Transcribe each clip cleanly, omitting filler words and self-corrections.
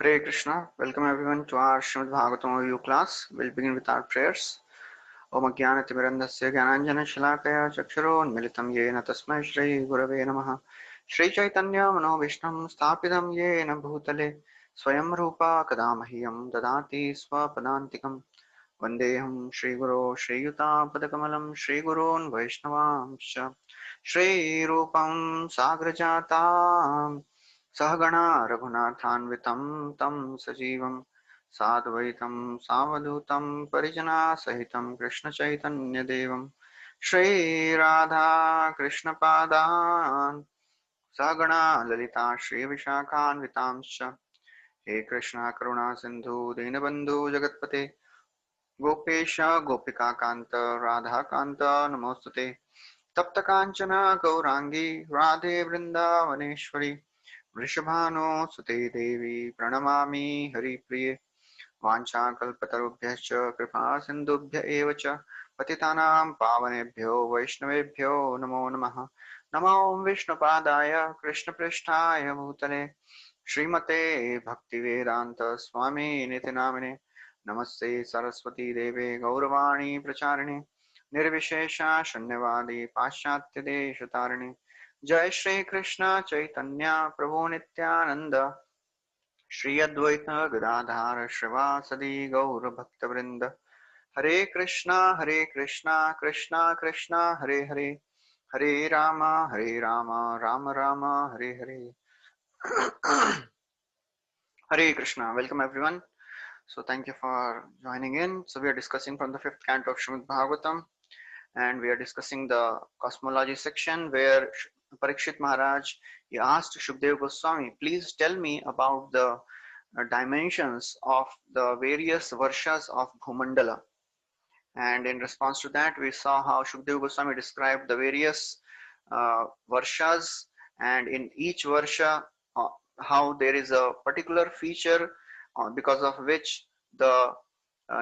Hare Krishna. Welcome everyone to our Srimad Bhagavatam review class. We'll begin with our prayers. Om Jnanatimirandasya Jnananjana Shalakaya Chaksharo Yena Tasmai Shri Gurave Namaha. Shri Chaitanya Manovishnam Sthapitam Yena Bhutale Swayam Rupa Kadamahyam Dadati Swapadantikam Vandeham Shri Guru Shri Yuta Padakamalam Shri Gurun Vaishnavamsha Shri Rupam Sagrajatam सहगणा रघुनाथान्वितं तं सजीवं साद्वैतं सावधूतं परिजनासहितं कृष्णचैतन्यदेवं श्रीराधा कृष्णपादान् सहगणा ललिता श्रीविशाखान्वितांश्च हे कृष्ण करुणा सिन्धु दीनबन्धु जगत्पते गोपेश गोपिकान्त राधाकान्त नमोस्तुते तप्त कांचन गौरांगी राधे वृंदावनेश्वरी वृषभानो सुते देवी प्रणमामि हरिप्रिये वाञ्छाकल्पतरुभ्यश्च कृपा सिन्धुभ्य एव च पतितानां पावनेभ्यो वैष्णवेभ्यो नमो नमः नमो विष्णुपादाय कृष्णपृष्ठाय भूतले श्रीमते भक्तिवेदान्त स्वामी निति नामिने नमस्ते सरस्वती देवे गौरवाणी प्रचारिणे निर्विशेषा शून्यवादी पाश्चात्य देशतारिणे जय श्री कृष्ण चैतन्य प्रभु नित्यानंद श्री अद्वैत गदाधार श्रीवासदि गौर भक्तवृंद हरे Krishna Krishna Krishna Hare Hare Hare Ram Ram Hare Hare Hare Krishna. Welcome everyone. So thank you for joining in. So we are discussing from the fifth canto of Srimad Bhagavatam, and we are discussing the cosmology section where Parikshit Maharaj he asked Shukdev Goswami, please tell me about the dimensions of the various varshas of Bhumandala. And in response to that, we saw how Shukdev Goswami described the various varshas, and in each varsha, uh, how there is a particular feature because of which the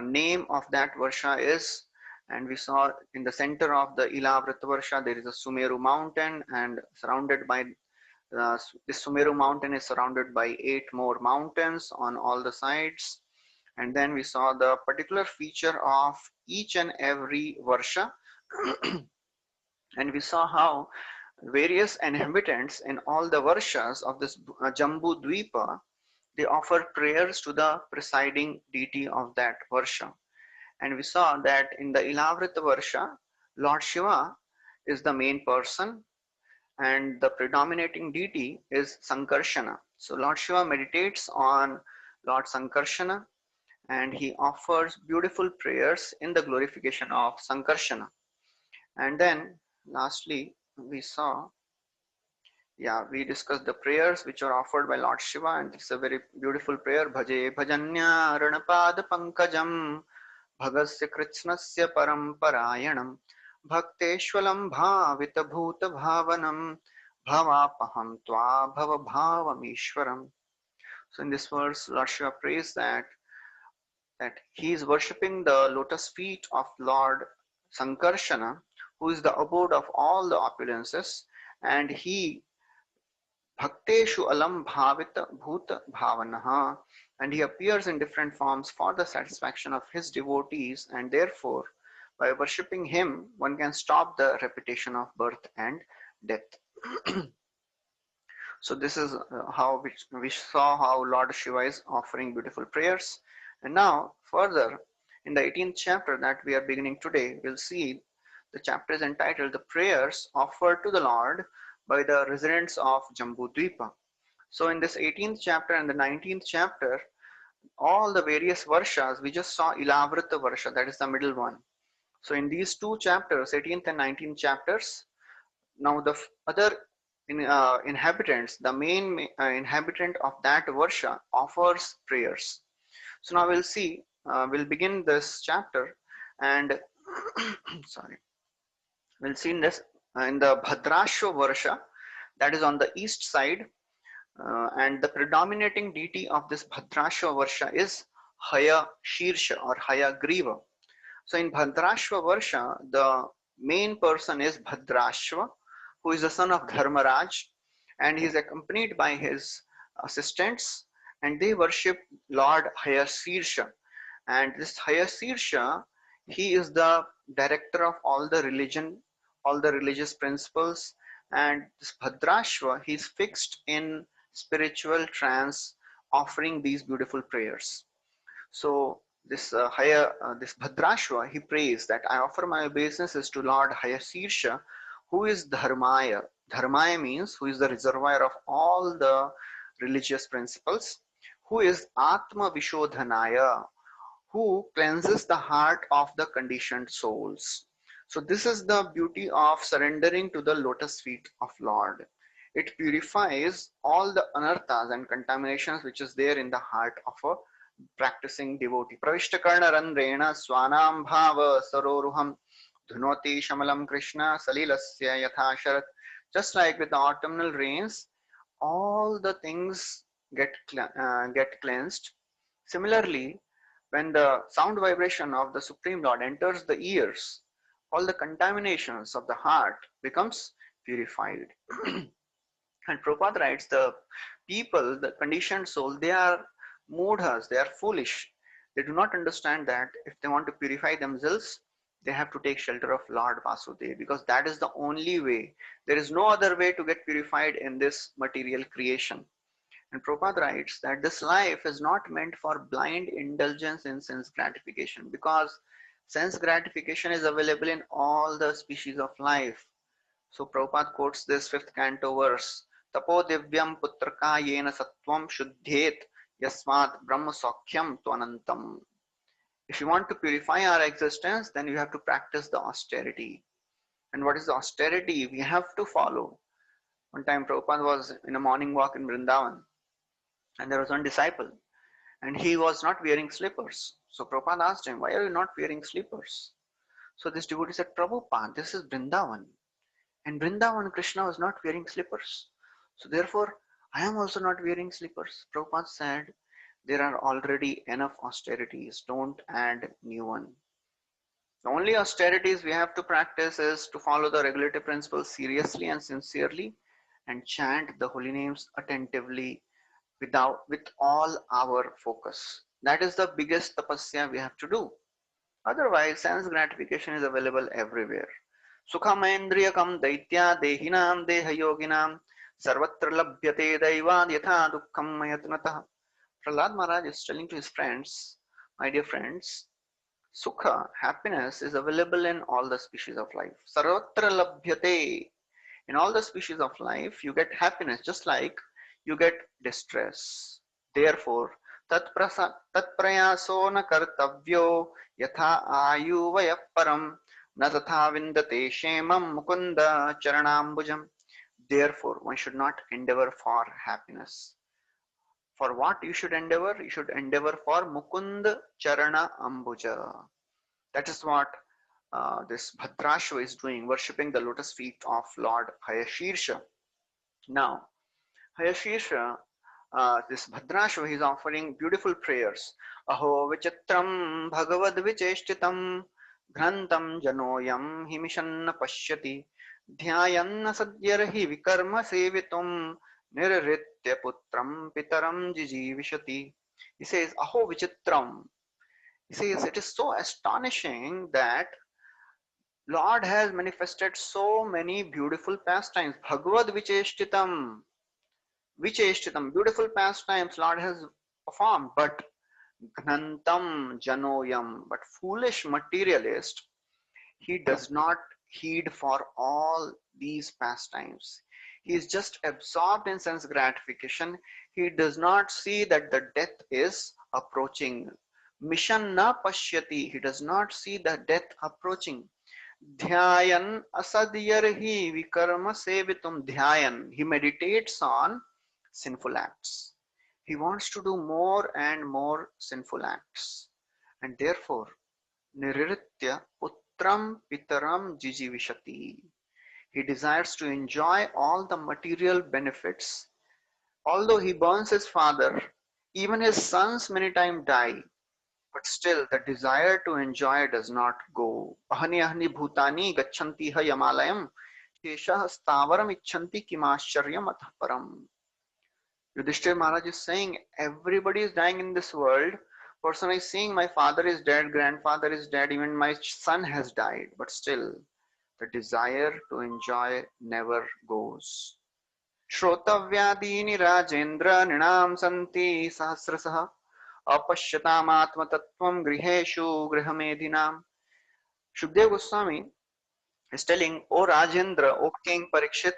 name of that varsha is. And we saw in the center of the Ilavrita Varsha there is a Sumeru mountain, and surrounded by this Sumeru mountain is surrounded by 8 more mountains on all the sides. And then we saw the particular feature of each and every Varsha. And we saw how various inhabitants in all the Varshas of this Jambu Dvipa, they offer prayers to the presiding deity of that Varsha. And we saw that in the Ilavrita Varsha, Lord Shiva is the main person, and the predominating deity is Sankarshana. So Lord Shiva meditates on Lord Sankarshana, and he offers beautiful prayers in the glorification of Sankarshana. And then lastly, we discussed the prayers which are offered by Lord Shiva, and it's a very beautiful prayer. Bhaje bhajanya ranapad pankajam भगस्य कृत्स्नस्य परम्परायणं भक्तेष्वलं भावितभूतभावनं भवापहं त्वा भवभावमीश्वरम्. So in this verse, Lord Shiva prays that he is worshipping the lotus feet of Lord Sankarshana, who is the abode of all the opulences, and he Bhakteshu alam bhavita bhuta bhavanaha, and he appears in different forms for the satisfaction of his devotees, and therefore by worshipping him one can stop the repetition of birth and death. So this is how we saw how Lord Shiva is offering beautiful prayers. And now further in the 18th chapter that we are beginning today, we'll see the chapter is entitled The Prayers Offered to the Lord by the Residents of Jambudvipa. So in this 18th chapter and the 19th chapter, all the various varshas, we just saw Ilavrita Varsha, that is the middle one. So in these two chapters, 18th and 19th chapters, now the other inhabitants, the main inhabitant of that Varsha offers prayers. So now we'll see, we'll begin this chapter and sorry, we'll see in this in the Bhadrashva Varsha, that is on the east side. And the predominating deity of this Bhadrashva Varsha is Haya Shirsha or Haya Griva. So in Bhadrashva Varsha, the main person is Bhadrashva, who is the son of Dharmaraj, and he is accompanied by his assistants, and they worship Lord Hayasirsha. And this Hayasirsha, he is the director of all the religion, all the religious principles. And this Bhadrashva, he is fixed in spiritual trance, offering these beautiful prayers. So this Bhadrashva, he prays that I offer my obeisances to Lord Hayasirsha, who is Dharmaya. Dharmaya means who is the reservoir of all the religious principles, who is Atma Vishodhanaya, who cleanses the heart of the conditioned souls. So this is the beauty of surrendering to the lotus feet of Lord. It purifies all the anarthas and contaminations which is there in the heart of a practicing devotee. Pravishtakarna randrena swanam bhava saroruham dhunoti shamalam Krishna salilasya yatha sharat. Just like with the autumnal rains, all the things get cleansed. Similarly, when the sound vibration of the Supreme Lord enters the ears, all the contaminations of the heart becomes purified. And Prabhupada writes, the people, the conditioned soul, they are mudhas, they are foolish. They do not understand that if they want to purify themselves, they have to take shelter of Lord Vasudeva, because that is the only way. There is no other way to get purified in this material creation. And Prabhupada writes that this life is not meant for blind indulgence in sense gratification, because sense gratification is available in all the species of life. So Prabhupada quotes this fifth canto verse, Tapo divyam putraka yena sattvam shuddhet yasmat brahma sakhyam tvanantam. If you want to purify our existence, then you have to practice the austerity. And what is the austerity we have to follow? One time Prabhupada was in a morning walk in Vrindavan, and there was one disciple, and he was not wearing slippers. So Prabhupada asked him, why are you not wearing slippers? So this devotee said, Prabhupada, this is Vrindavan. And Vrindavan, Krishna was not wearing slippers. So therefore, I am also not wearing slippers. Prabhupada said, there are already enough austerities. Don't add new one. The only austerities we have to practice is to follow the regulative principles seriously and sincerely, and chant the holy names attentively with all our focus. That is the biggest tapasya we have to do. Otherwise, sense gratification is available everywhere. Sukhamendriyakam daitya dehinam dehayoginam sarvatra labhyate daivad yatha dukkham mayatnatah. Prahlad Maharaj is telling to his friends, my dear friends, sukha, happiness is available in all the species of life. Sarvatra labhyate. In all the species of life, you get happiness just like you get distress. Therefore, tatprayaso na kartavyo yatha ayuvaya param na tatha vindate shemam mukunda charanambujam. Therefore, one should not endeavor for happiness. For what you should endeavor? You should endeavor for Mukund Charana Ambuja. That is what this Bhadrashva is doing, worshipping the lotus feet of Lord Hayashirsha. Now, Hayashirsha, this Bhadrashva, he is offering beautiful prayers. Aho vichitram bhagavad vicheshtitam ghrantam janoyam himishanna pashyati dhyayanna sadyarhi vikarma sevitum nirritya putram pitaram jijivishati. He says, Aho vichitram. He says, it is so astonishing that Lord has manifested so many beautiful pastimes. Bhagavad vicheshtitam. Vicheshtitam, beautiful pastimes Lord has performed, but Gnantam Janoyam, but foolish materialist, he does not heed for all these pastimes. He is just absorbed in sense gratification. He does not see that the death is approaching. Mission na pashyati, he does not see the death approaching. Dhyayan asadyarhi vikarma sevitum dhyayan, he meditates on sinful acts. He wants to do more and more sinful acts. And therefore, Niriritya Putram Pitaram Jijivishati. He desires to enjoy all the material benefits. Although he burns his father, even his sons many times die, but still the desire to enjoy does not go. Ahani ahani bhutani gacchanti ha yamalayam sheshah stavaram icchanti kimascharyam athaparam. Yudhishthir Maharaj is saying everybody is dying in this world. Person is saying my father is dead, grandfather is dead, even my son has died, but still the desire to enjoy never goes. श्रोतव्यादीनि Rajendra नृणां सन्ति सहस्रशः अपश्यतामात्मतत्त्वं गृहेषु गृहमेधिनाम्. Shukdev Goswami is telling, O Rajendra, O King Parikshit,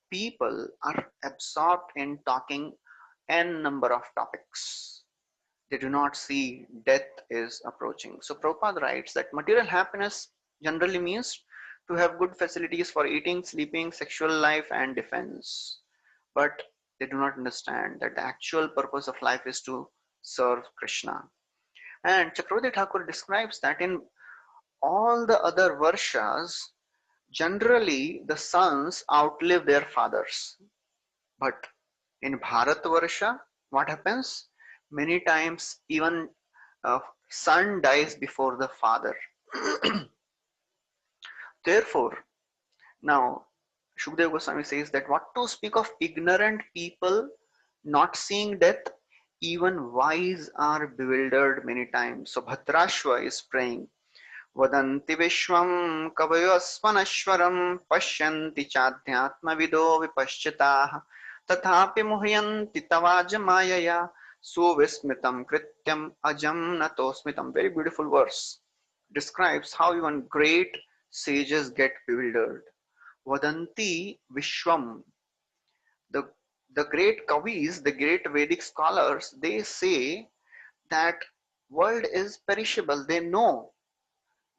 people are absorbed in talking n number of topics. They do not see death is approaching. So Prabhupada writes that material happiness generally means to have good facilities for eating, sleeping, sexual life and defense. But they do not understand that the actual purpose of life is to serve Krishna. And Chakravarti Thakur describes that in all the other varshas, generally the sons outlive their fathers. But in Bharatvarsha, what happens? Many times even a son dies before the father. Therefore, now Shukdev Goswami says that what to speak of ignorant people not seeing death, even wise are bewildered many times. So Bhadrashva is praying, वदन्ति विश्वं कवयोस्मनश्वरं पश्यन्ति चाध्यात्मविदो विपश्चिताः तथापि मुह्यन्ति तवाज मायया सुविस्मितं कृत्यं अजं नतोस्मितं. Very beautiful verse describes how even great sages get bewildered. Vadanti Vishwam. The, the great Kavis, the great Vedic scholars, they say that world is perishable. They know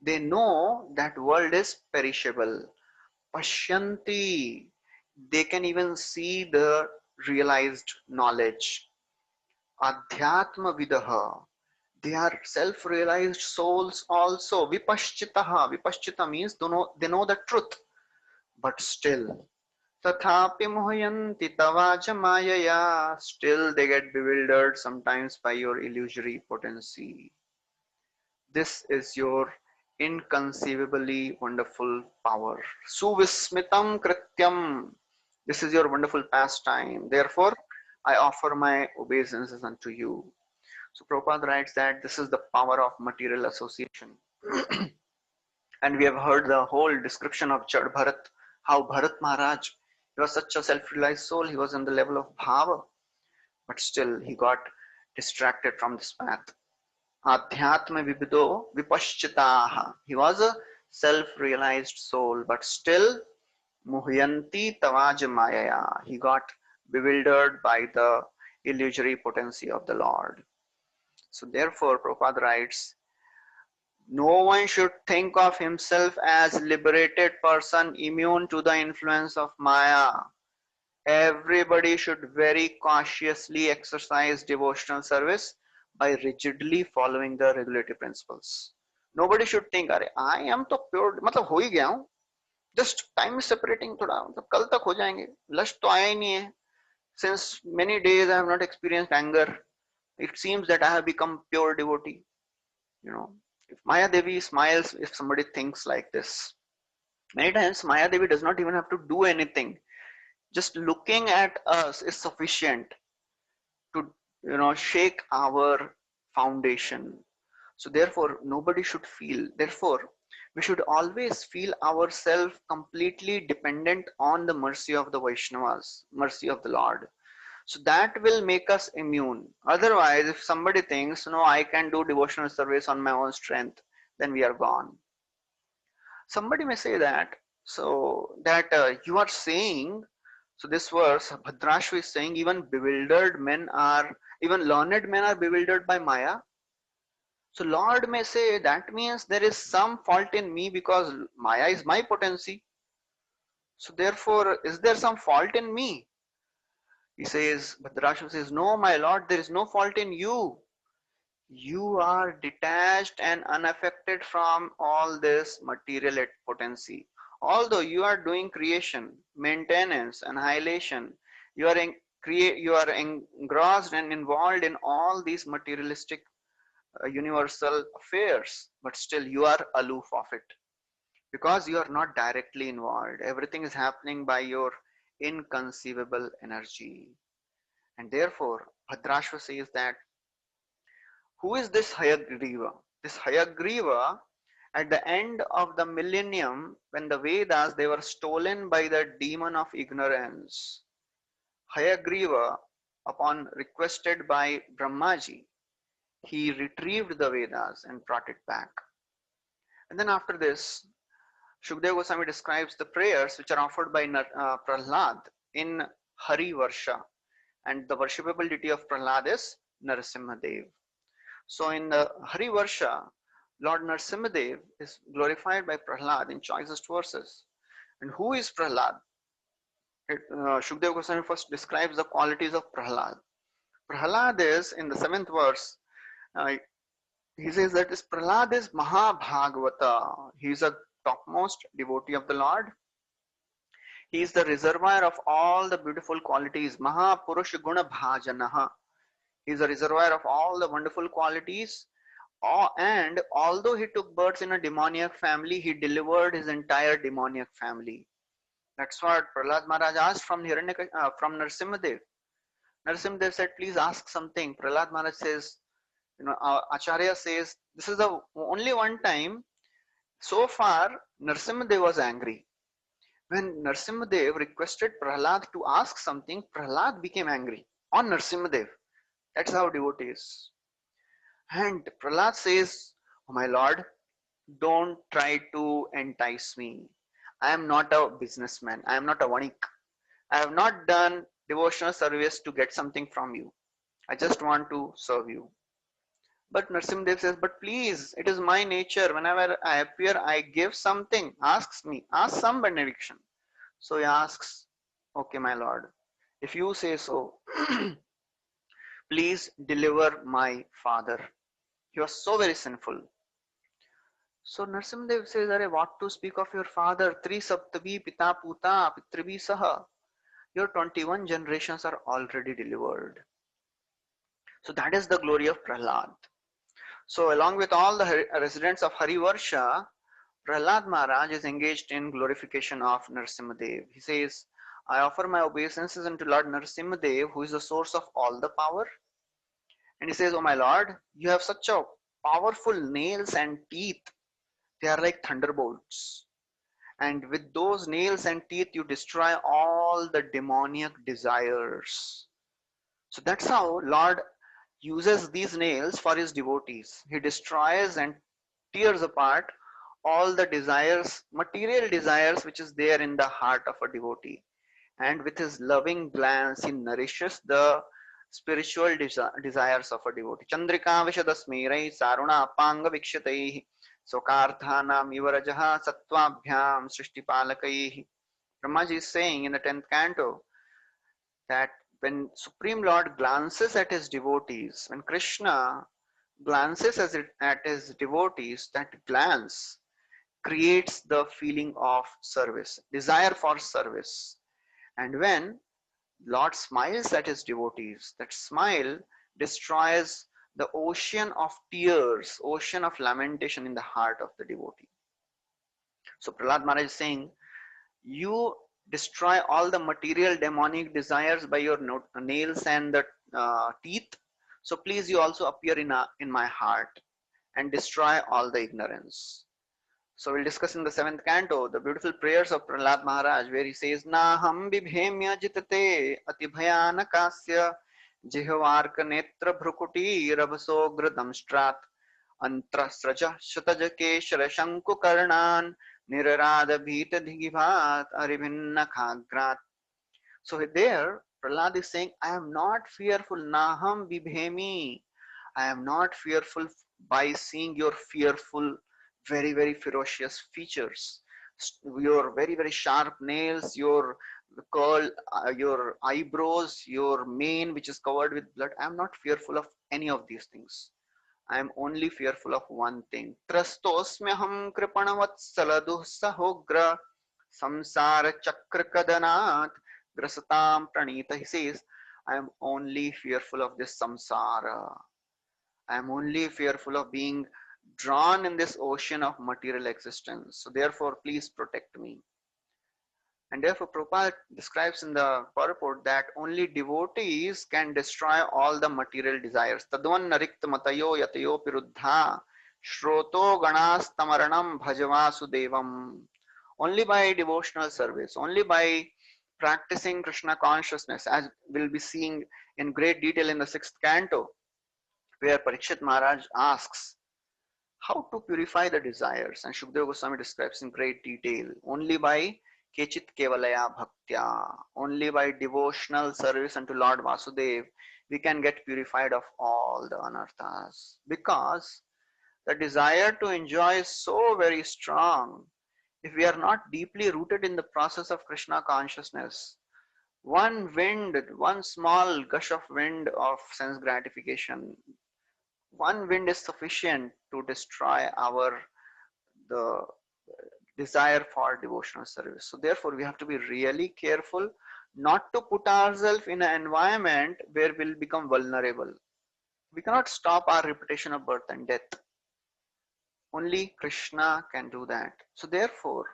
that world is perishable. Pashyanti. They can even see the realized knowledge. Adhyatma vidaha. They are self-realized souls also. Vipashchitaha. Vipashchita means they know the truth. But still, tathapi muhyanti tavaja mayaya. Still they get bewildered sometimes by your illusory potency. This is your inconceivably wonderful power. Suvismitam krityam. This is your wonderful pastime. Therefore, I offer my obeisances unto you. So Prabhupada writes that this is the power of material association. And we have heard the whole description of Jad Bharat, how Bharat Maharaj, he was such a self-realized soul, he was on the level of bhava, but still he got distracted from this path. Adhyatma vibido vipashchitaha. He was a self-realized soul, but still muhyanti tavaja mayaya. He got bewildered by the illusory potency of the Lord. So therefore, Prabhupada writes, no one should think of himself as liberated person immune to the influence of Maya. Everybody should very cautiously exercise devotional service by rigidly following the regulative principles. Nobody should think, अरे I am तो pure, मतलब हो ही गया हूँ, just time is separating थोड़ा, मतलब कल तक हो जाएंगे, lust तो आया ही नहीं है. Since many days I have not experienced anger, it seems that I have become pure devotee. You know, if Maya Devi smiles if somebody thinks like this. Many times Maya Devi does not even have to do anything. Just looking at us is sufficient to shake our foundation. So therefore nobody should feel, therefore we should always feel ourselves completely dependent on the mercy of the Vaishnavas, mercy of the Lord. So that will make us immune. Otherwise, if somebody thinks, no, I can do devotional service on my own strength, then we are gone. Somebody may say that, so that you are saying, so this verse, Bhadrashva is saying, even learned men are bewildered by Maya. So Lord may say, that means there is some fault in me because Maya is my potency. So therefore, is there some fault in me? He says, Bhadrashva says, no, my Lord, there is no fault in you. You are detached and unaffected from all this material potency. Although you are doing creation, maintenance, annihilation, you are engrossed and involved in all these materialistic universal affairs, but still you are aloof of it because you are not directly involved. Everything is happening by your inconceivable energy. And therefore, Bhadrashva says that, who is this Hayagriva? This Hayagriva, at the end of the millennium, when the Vedas, they were stolen by the demon of ignorance, Hayagriva, upon requested by Brahmaji, he retrieved the Vedas and brought it back. And then after this, Shukdev Goswami describes the prayers which are offered by Prahlad in Hari Varsha, and the worshipable deity of Prahlad is Narasimhadev. So in the Hari Varsha, Lord Narasimhadev is glorified by Prahlad in choicest verses. And who is Prahlad? Shukdev Goswami first describes the qualities of Prahlad. Prahlad is, in the 7th verse, he says that this Prahlad is Mahabhagavata. He is a topmost devotee of the Lord. He is the reservoir of all the beautiful qualities. Mahapurusha Guna Bhajanaha. He is a reservoir of all the wonderful qualities. And although he took birth in a demoniac family, he delivered his entire demoniac family. That's what Prahlad Maharaj asked from Narasimhadev. Narasimhadev said, please ask something. Prahlad Maharaj says, Acharya says, this is the only one time so far Narasimhadev was angry. When Narasimhadev requested Prahlad to ask something, Prahlad became angry on Narasimhadev. That's how devotees. And Prahlad says, oh my Lord, don't try to entice me. I am not a businessman. I am not a vanik. I have not done devotional service to get something from you. I just want to serve you. But Narasimhadev says, but please, it is my nature. Whenever I appear, I give something. Ask some benediction. So he asks, okay, my Lord, if you say so, please deliver my father. He was so very sinful. So Narasimhadev says, what to speak of your father? Tri Saptavi Pita Puta Pitrivi Saha. Your 21 generations are already delivered. So that is the glory of Prahlad. So along with all the residents of Hari Varsha, Prahlad Maharaj is engaged in glorification of Narasimhadev. He says, I offer my obeisances unto Lord Narasimhadev, who is the source of all the power. And he says, oh my Lord, you have such a powerful nails and teeth. They are like thunderbolts. And with those nails and teeth, you destroy all the demoniac desires. So that's how Lord uses these nails for his devotees. He destroys and tears apart all the desires, material desires, which is there in the heart of a devotee. And with his loving glance, he nourishes the spiritual desires of a devotee. Chandrika Vishadasmirai Saruna Apanga Vikshatai Sokarthanam Ivarajaha Sattvabhyam Srishtipalakai. Brahmaji is saying in the 10th canto that when Supreme Lord glances at his devotees, when Krishna glances at his devotees, that glance creates the feeling of service, desire for service. And when Lord smiles at his devotees, that smile destroys the ocean of tears, ocean of lamentation in the heart of the devotee. So Prahlad Maharaj is saying, you destroy all the material demonic desires by your nails and the teeth. So please, you also appear in my heart and destroy all the ignorance. So we'll discuss in the 7th canto the beautiful prayers of Prahlad Maharaj, where he says, Naham bibhemya jitate atibhayanakasya jihavarka netra bhrukuti rabhasogra damstrat antra sraja shataja keshara shanku karnan nirarada bhita dhigibhat aribhinna khagrat. So there, Prahlad is saying, I am not fearful. Naham bibhemi. I am not fearful by seeing your fearful, very, very ferocious features. Your very, very sharp nails, your curl, your eyebrows, your mane, which is covered with blood. I am not fearful of any of these things. I am only fearful of one thing. Trastosmyaham kripanavat sahogra samsara chakra kadanat grasatam pranita. He says, I am only fearful of this samsara. I am only fearful of being drawn in this ocean of material existence. So therefore, please protect me. And therefore, Prabhupada describes in the purport that only devotees can destroy all the material desires. Tadvan narikta matayo yatayo piruddha shroto ganastamaranam bhajavasudevam. Only by devotional service, only by practicing Krishna consciousness, as we'll be seeing in great detail in the sixth canto, where Parikshit Maharaj asks how to purify the desires, and Shukdev Goswami describes in great detail. Only by Kechit Kevalaya Bhaktya, only by devotional service unto Lord Vasudev, we can get purified of all the anarthas. Because the desire to enjoy is so very strong. If we are not deeply rooted in the process of Krishna consciousness, one wind, one small gush of wind of sense gratification, one wind is sufficient to destroy our the desire for devotional service. So therefore we have to be really careful not to put ourselves in an environment where we'll become vulnerable. We cannot stop our repetition of birth and death. Only Krishna can do that. So therefore,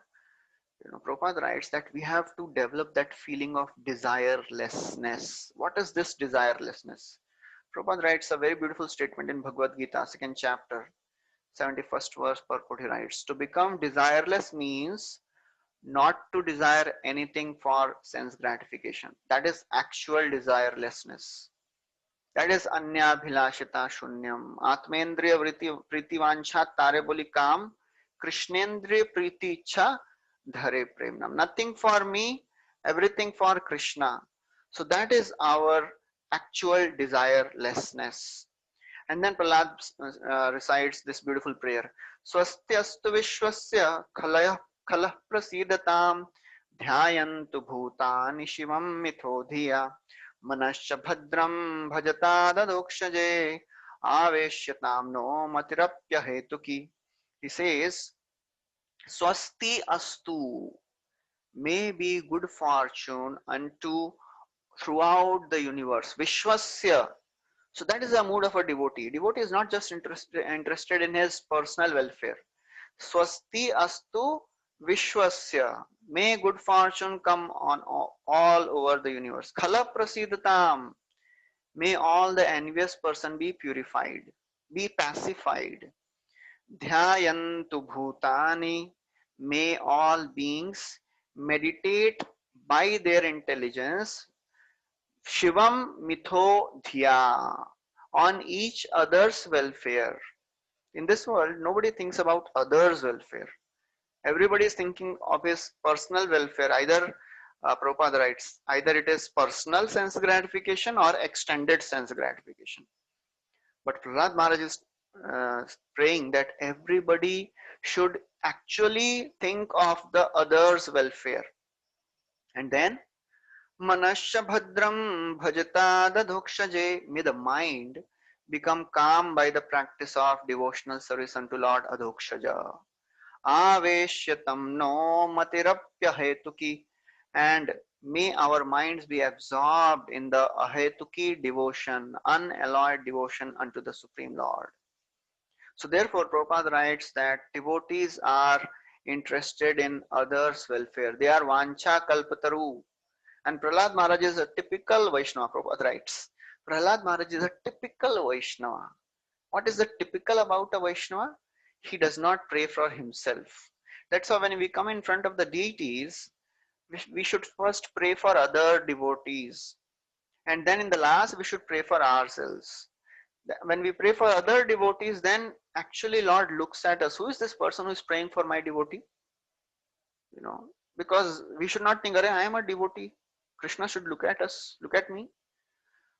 Prabhupada writes that we have to develop that feeling of desirelessness. What is this desirelessness? Prabhupada writes a very beautiful statement in Bhagavad Gita, second chapter, 71st verse purport. He writes, to become desireless means not to desire anything for sense gratification. That is actual desirelessness. That is anyabhilashita shunyam. Atmendriya pritivancha tare boli kam. Krishnendriya priti cha dhare premnam. Nothing for me, everything for Krishna. So that is our actual desirelessness. And then Prahlad recites this beautiful prayer. Swastyastu vishwasya khalah prasidatam dhyayantu bhutani shivam mitho dhiya manasya bhadram bhajata dadokshaje aveshyatam no matirapya hetuki. He says, Swasti astu, may be good fortune unto throughout the universe. Vishwasya. So that is the mood of a devotee. Devotee is not just interested in his personal welfare. Swasti astu vishwasya. May good fortune come on all over the universe. Khala prasidatam. May all the envious person be purified, be pacified. Dhyayantu bhutani. May all beings meditate by their intelligence. Shivam mitho dhya, on each other's welfare. In this world, nobody thinks about others' welfare. Everybody is thinking of his personal welfare. Either, Prabhupada writes, either it is personal sense gratification or extended sense gratification. But Prahlad Maharaj is praying that everybody should actually think of the others' welfare. And then Manasya bhadram bhajata dadhokshaje. May the mind become calm by the practice of devotional service unto Lord Adhokshaja. Aveshyatam no matirapya hetuki. And may our minds be absorbed in the ahetuki devotion, unalloyed devotion unto the Supreme Lord. So therefore, Prabhupada writes that devotees are interested in others' welfare. They are vancha kalpataru. And Prahlad Maharaj is a typical Vaishnava, Prabhupada writes. Prahlad Maharaj is a typical Vaishnava. What is the typical about a Vaishnava? He does not pray for himself. That's why when we come in front of the deities, we should first pray for other devotees. And then in the last, we should pray for ourselves. When we pray for other devotees, then actually Lord looks at us. Who is this person who is praying for my devotee? Because we should not think, I am a devotee. Krishna should look at us, look at me.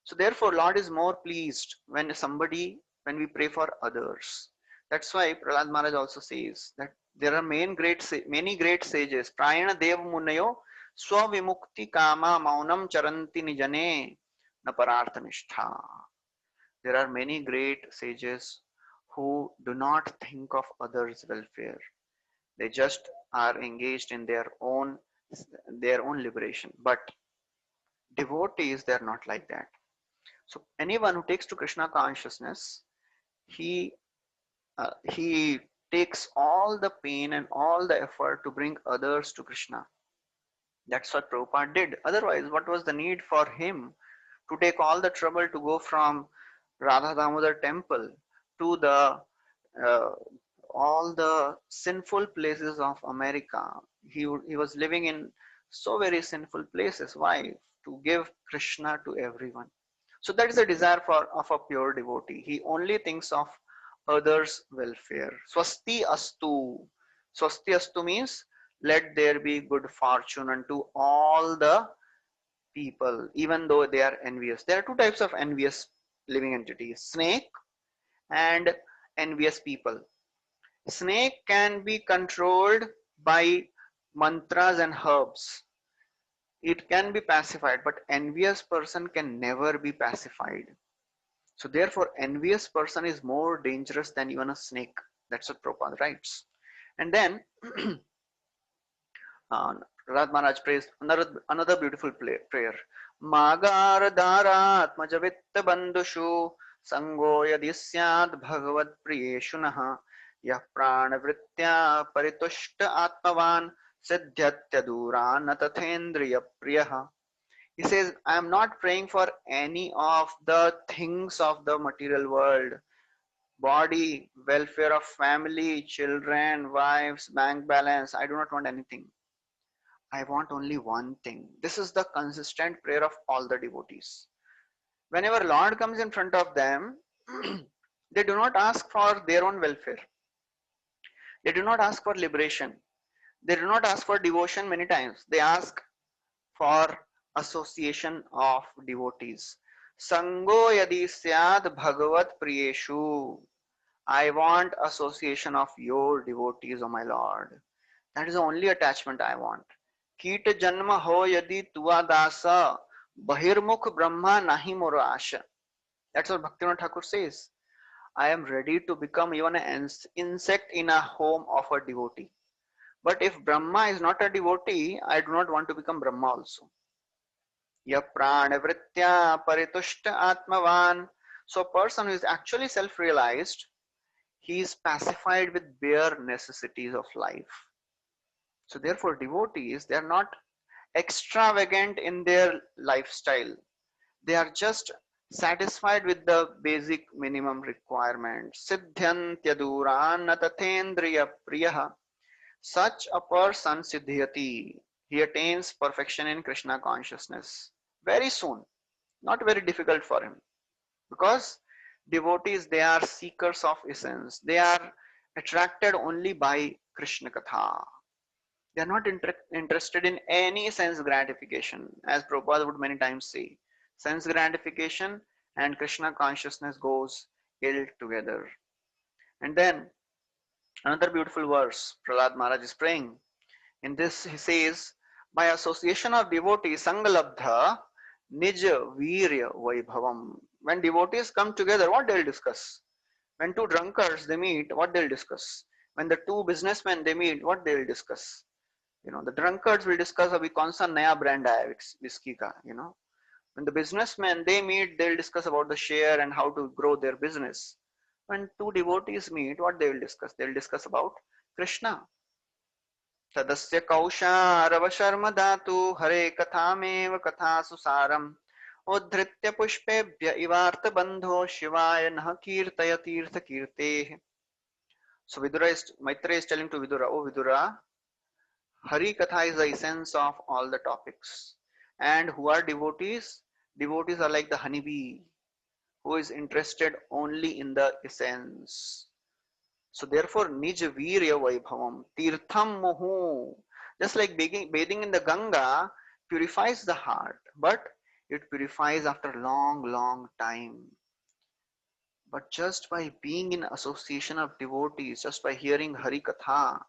So therefore, Lord is more pleased when we pray for others. That's why Prahlad Maharaj also says that there are many great sages. Prayana Dev Munayo Swavimukti Kama Maunam Charanti Nijane Naparartha Nishtha. There are many great sages who do not think of others' welfare. They just are engaged in their own liberation. But devotees, they are not like that. So anyone who takes to Krishna consciousness, he takes all the pain and all the effort to bring others to Krishna. That's what Prabhupada did. Otherwise, what was the need for him to take all the trouble to go from Radha Damodar temple to the uh, all the sinful places of America? He was living in so very sinful places. Why? To give Krishna to everyone. So that is the desire for of a pure devotee. He only thinks of others' welfare. Swasti astu. Swasti astu means let there be good fortune unto all the people, even though they are envious. There are two types of envious living entities: snake and envious people. Snake can be controlled by mantras and herbs. It can be pacified, but envious person can never be pacified. So therefore, envious person is more dangerous than even a snake. That's what Prabhupada writes. And then Radha Maharaj prays another beautiful prayer. Magar Atmajavitta bandushu sango yadi syad bhagavad priyeshunaha yah pranavritya paritushta atmavan siddhyatya duran natathendriya priyaha. He says, I am not praying for any of the things of the material world, body, welfare of family, children, wives, bank balance. I do not want anything. I want only one thing. This is the consistent prayer of all the devotees. Whenever Lord comes in front of them, they do not ask for their own welfare. They do not ask for liberation. They do not ask for devotion many times. They ask for association of devotees. Sango yadi syad bhagavat priyeshu. I want association of your devotees, O my Lord. That is the only attachment I want. कीट जन्म हो यदि तुआ दास bahirmukh brahma nahi moro asha. That's what Bhaktivinoda Thakur says. I am ready to become even an insect in a home of a devotee. But if Brahma is not a devotee, I do not want to become Brahma also. Ya pranavritya paritushta atmavan. So a person who is actually self-realized, he is pacified with bare necessities of life. So therefore devotees, they are not extravagant in their lifestyle. They are just satisfied with the basic minimum requirements. Siddhyantyadurana tathendriya priyaha. Such a person siddhyati. He attains perfection in Krishna consciousness very soon. Not very difficult for him. Because devotees, they are seekers of essence. They are attracted only by Krishna Katha. They are not interested in any sense gratification, as Prabhupada would many times say. Sense gratification and Krishna consciousness goes ill together. And then another beautiful verse, Prahlad Maharaj is praying. In this he says, by association of devotees, Sangalabdha Nija Virya Vaibhavam. When devotees come together, what they'll discuss? When two drunkards they meet, what they'll discuss? When the two businessmen they meet, what they'll discuss? The drunkards will discuss abhi kaun sa naya brand aaya hai whiskey ka, when the businessmen they meet, they'll discuss about the share and how to grow their business. When two devotees meet, what they will discuss? They'll discuss about Krishna. Tadasya kausharava sharma dhatu hare kathamev katha susaram uddhritya pushpebhya ivarta bandho shivaya nah kirtaya tirtha kirte. So Maitreya is telling to Vidura, oh Vidura, Hari Katha is the essence of all the topics. And who are devotees? Devotees are like the honeybee who is interested only in the essence. So therefore, Nij Virya Vaibhavam, Tirtham Muhu. Just like bathing in the Ganga purifies the heart, but it purifies after long time. But just by being in association of devotees, just by hearing Hari Katha,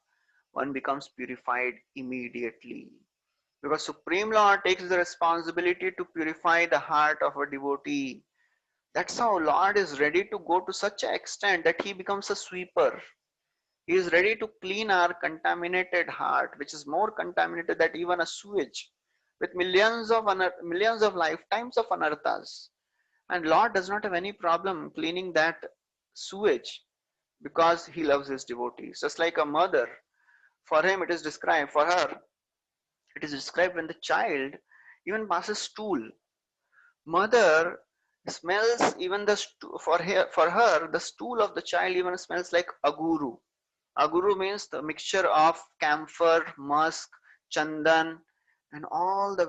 one becomes purified immediately. Because Supreme Lord takes the responsibility to purify the heart of a devotee. That's how Lord is ready to go to such an extent that he becomes a sweeper. He is ready to clean our contaminated heart, which is more contaminated than even a sewage, with millions of lifetimes of anarthas. And Lord does not have any problem cleaning that sewage because he loves his devotees. Just like a mother, for him it is described, for her, It is described when the child even passes stool. Mother smells even the for her the stool of the child even smells like aguru. Aguru means the mixture of camphor, musk, chandan, and all the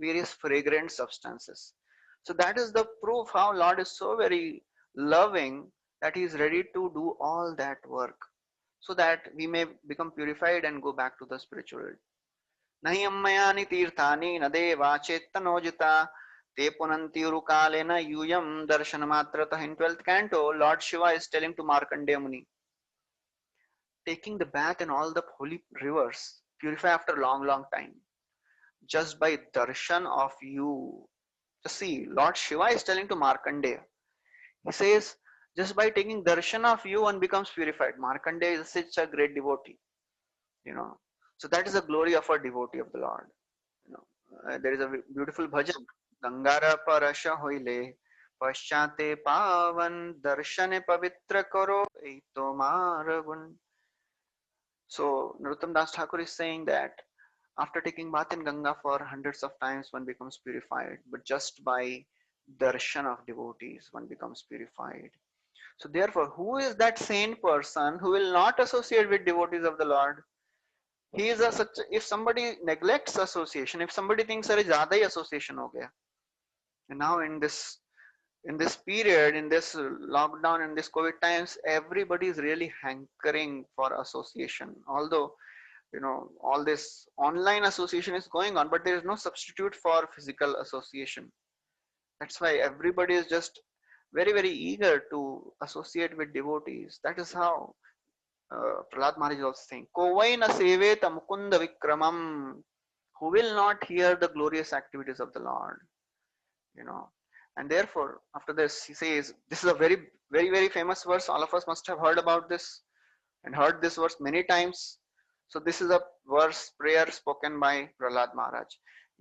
various fragrant substances. So that is the proof how Lord is so very loving that He is ready to do all that work so that we may become purified and go back to the spiritual world. Nahi ammayani tirthani na deva chettanojita te punanti urukalena yuyam darshanamatrata. In 12th canto, Lord Shiva is telling to Markandeya Muni, taking the bath in all the holy rivers purify after long time just by darshan of you. Just see, Lord Shiva is telling to Markandeya. He says, just by taking darshan of you, one becomes purified. Markandeya is such a great devotee, you know. So that is the glory of a devotee of the Lord. You know, there is a beautiful bhajan. Gangara parasha hoile, paschate pavan, darshane pavitra karo, eito maragun. So Narottam Das Thakur is saying that after taking bath in Ganga for hundreds of times, one becomes purified, but just by darshan of devotees, one becomes purified. So therefore, who is that sane person who will not associate with devotees of the Lord? He is a such. If somebody neglects association, if somebody thinks अरे ज़्यादा ही association हो गया, and now in this period, in this lockdown, in this COVID times, everybody is really hankering for association. Although all this online association is going on, but there is no substitute for physical association. That's why everybody is just very eager to associate with devotees. That is how Prahlad Maharaj is also saying, Kovai na seveta mukunda vikramam, who will not hear the glorious activities of the Lord, you know. And therefore, after this, he says, this is a very famous verse. All of us must have heard about this and heard this verse many times. So this is a verse prayer spoken by Prahlad Maharaj.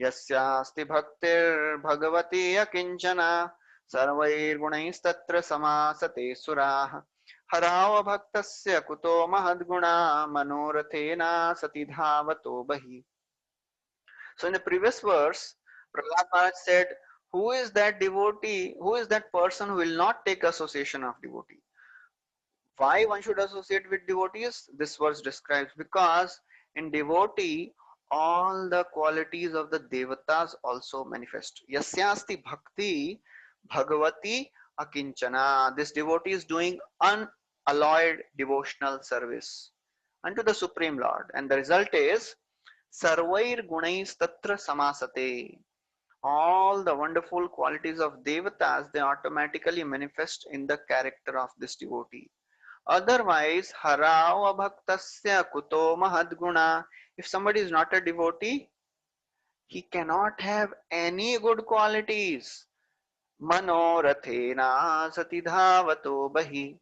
Yasyasti bhaktir bhagavati akinchana sarvair gunaiस्तत्र samasate surah harav bhaktasya kuto mahadguna manorathena sati dhavato bahi. So in the previous verse, Prahlad Maharaj said, who is that devotee, who is that person who will not take association of devotee? Why one should associate with devotees? This verse describes, because in devotee all the qualities of the devatas also manifest. Yasyasti bhakti bhagavati akinchana. This devotee is doing unalloyed devotional service unto the Supreme Lord, and the result is sarvair gunais tatra samasate. All the wonderful qualities of devatas, they automatically manifest in the character of this devotee. Otherwise, harav bhaktasya kuto mahadguna. If somebody is not a devotee, he cannot have any good qualities. Manorathena satidhavato bahi.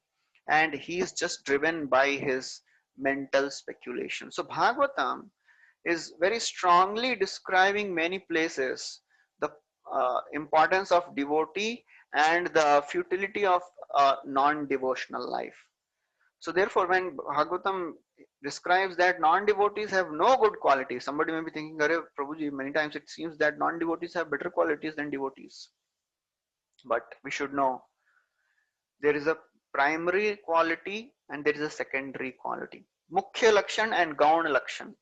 And he is just driven by his mental speculation. So Bhagavatam is very strongly describing many places the importance of devotee and the futility of non-devotional life. So therefore, when Bhagavatam describes that non-devotees have no good qualities, somebody may be thinking, Arey Prabhuji, many times it seems that non-devotees have better qualities than devotees. But we should know there is a primary quality and there is a secondary quality. Mukhya Lakshan and Gauna Lakshan.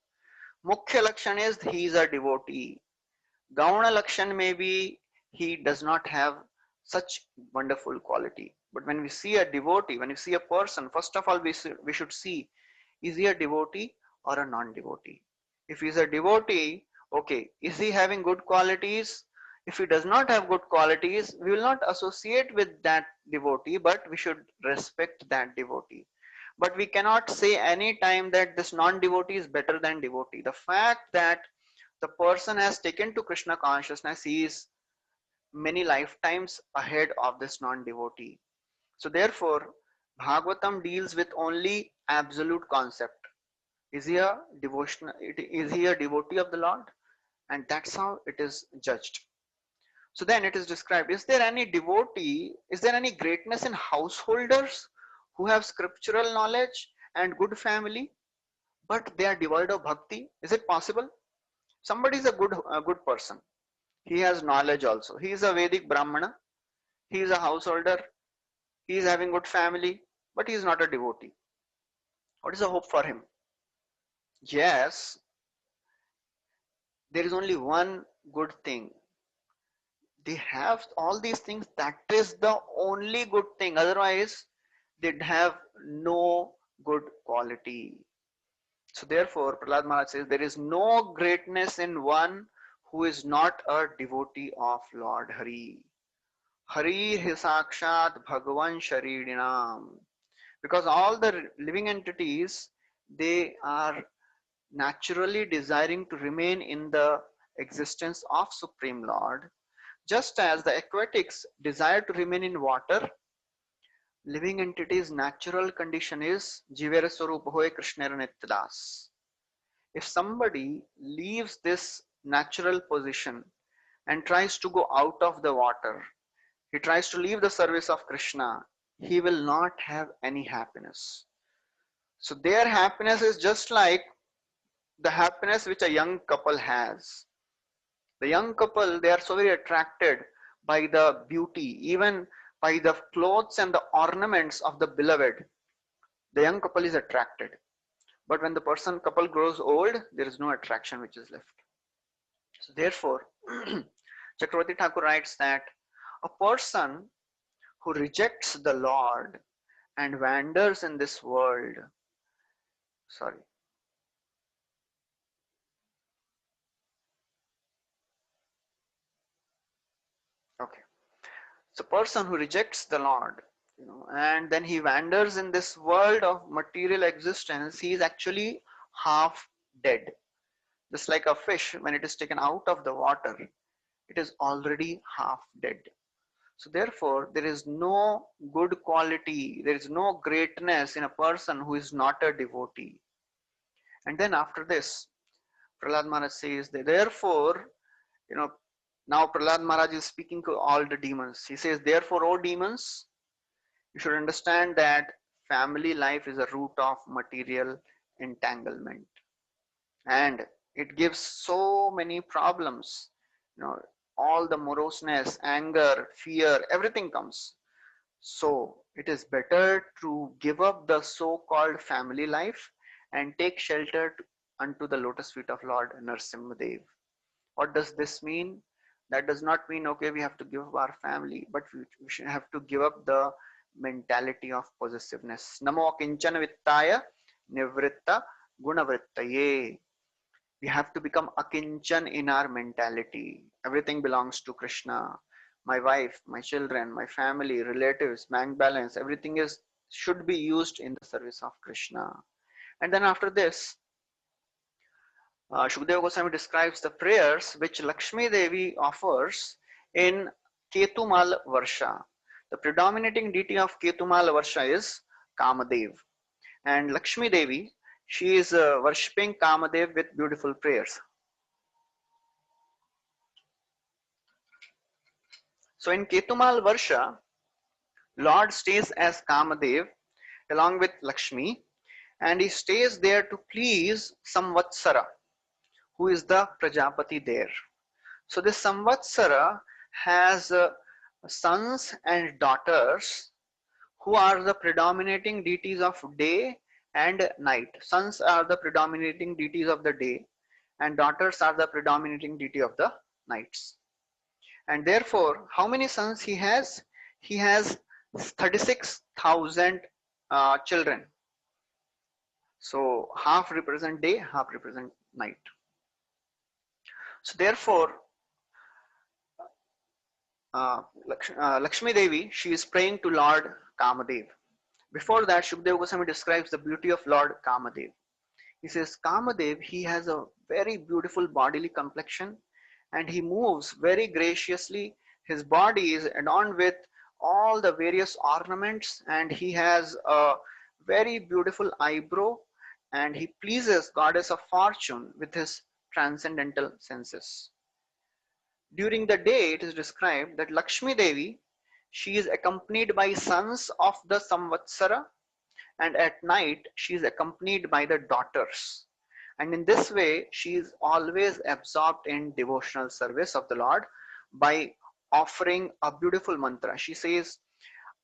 Mukhya Lakshan is he is a devotee. Gauna Lakshan may be he does not have such wonderful quality. But when we see a devotee, when we see a person, first of all we should see, is he a devotee or a non-devotee? If he is a devotee, okay, is he having good qualities? If he does not have good qualities, we will not associate with that devotee, but we should respect that devotee. But we cannot say any time that this non-devotee is better than devotee. The fact that the person has taken to Krishna consciousness, he is many lifetimes ahead of this non-devotee. So therefore, Bhagavatam deals with only absolute concept. Is he a devotional? Is he a devotee of the Lord? And that's how it is judged. So then it is described, is there any devotee, is there any greatness in householders who have scriptural knowledge and good family, but they are devoid of bhakti? Is it possible? Somebody is a good person. He has knowledge also. He is a Vedic Brahmana. He is a householder. He is having good family, but he is not a devotee. What is the hope for him? Yes, there is only one good thing. They have all these things. That is the only good thing. Otherwise, they'd have no good quality. So therefore, Prahlad Maharaj says, there is no greatness in one who is not a devotee of Lord Hari. Hari hi sakshat bhagavan sharidinam. Because all the living entities, they are naturally desiring to remain in the existence of Supreme Lord. Just as the aquatics desire to remain in water, living entities' natural condition is Jivera Swarupa Hoy Krishnera Nityadas. If somebody leaves this natural position and tries to go out of the water, he tries to leave the service of Krishna, he will not have any happiness. So their happiness is just like the happiness which a young couple has. The young couple, they are so very attracted by the beauty, even by the clothes and the ornaments of the beloved. The young couple is attracted. But when the couple grows old, there is no attraction which is left. So therefore, Chakravarti Thakur writes that a person who rejects the Lord and wanders in this world, sorry, okay. So person who rejects the Lord, and then he wanders in this world of material existence, he is actually half dead. Just like a fish, when it is taken out of the water, it is already half dead. So therefore, there is no good quality, there is no greatness in a person who is not a devotee. And then after this, Prahlad Maharaj says that therefore, you know, now Prahlad Maharaj is speaking to all the demons. He says, therefore, O demons, you should understand that family life is a root of material entanglement. And it gives so many problems. All the moroseness, anger, fear, everything comes. So it is better to give up the so-called family life and take shelter unto the lotus feet of Lord Nrsimhadev. What does this mean? That does not mean, okay, we have to give up our family, but we should have to give up the mentality of possessiveness. Namo kinchana vittaya nivritta gunavrittaye. We have to become akinchan in our mentality. Everything belongs to Krishna. My wife, my children, my family, relatives, bank balance, everything should be used in the service of Krishna. And then after this, Shukadeva Goswami describes the prayers which Lakshmi Devi offers in Ketumal Varsha. The predominating deity of Ketumal Varsha is Kamadev. And Lakshmi Devi, she is worshipping Kamadev with beautiful prayers. So in Ketumal Varsha, Lord stays as Kamadev along with Lakshmi, and he stays there to please Samvatsara, who is the Prajapati there. So this Samvatsara has sons and daughters who are the predominating deities of day and night. Sons are the predominating deities of the day, and daughters are the predominating deity of the nights. And therefore, how many sons he has? He has 36,000 children. So half represent day, half represent night. So therefore, Lakshmi Devi, she is praying to Lord Kamadev. Before that, Shukadeva Goswami describes the beauty of Lord Kamadev. He says, Kamadev, he has a very beautiful bodily complexion and he moves very graciously. His body is adorned with all the various ornaments and he has a very beautiful eyebrow and he pleases goddess of fortune with his transcendental senses. During the day, it is described that Lakshmi Devi, she is accompanied by sons of the Samvatsara, and at night she is accompanied by the daughters. And in this way, she is always absorbed in devotional service of the Lord by offering a beautiful mantra. She says,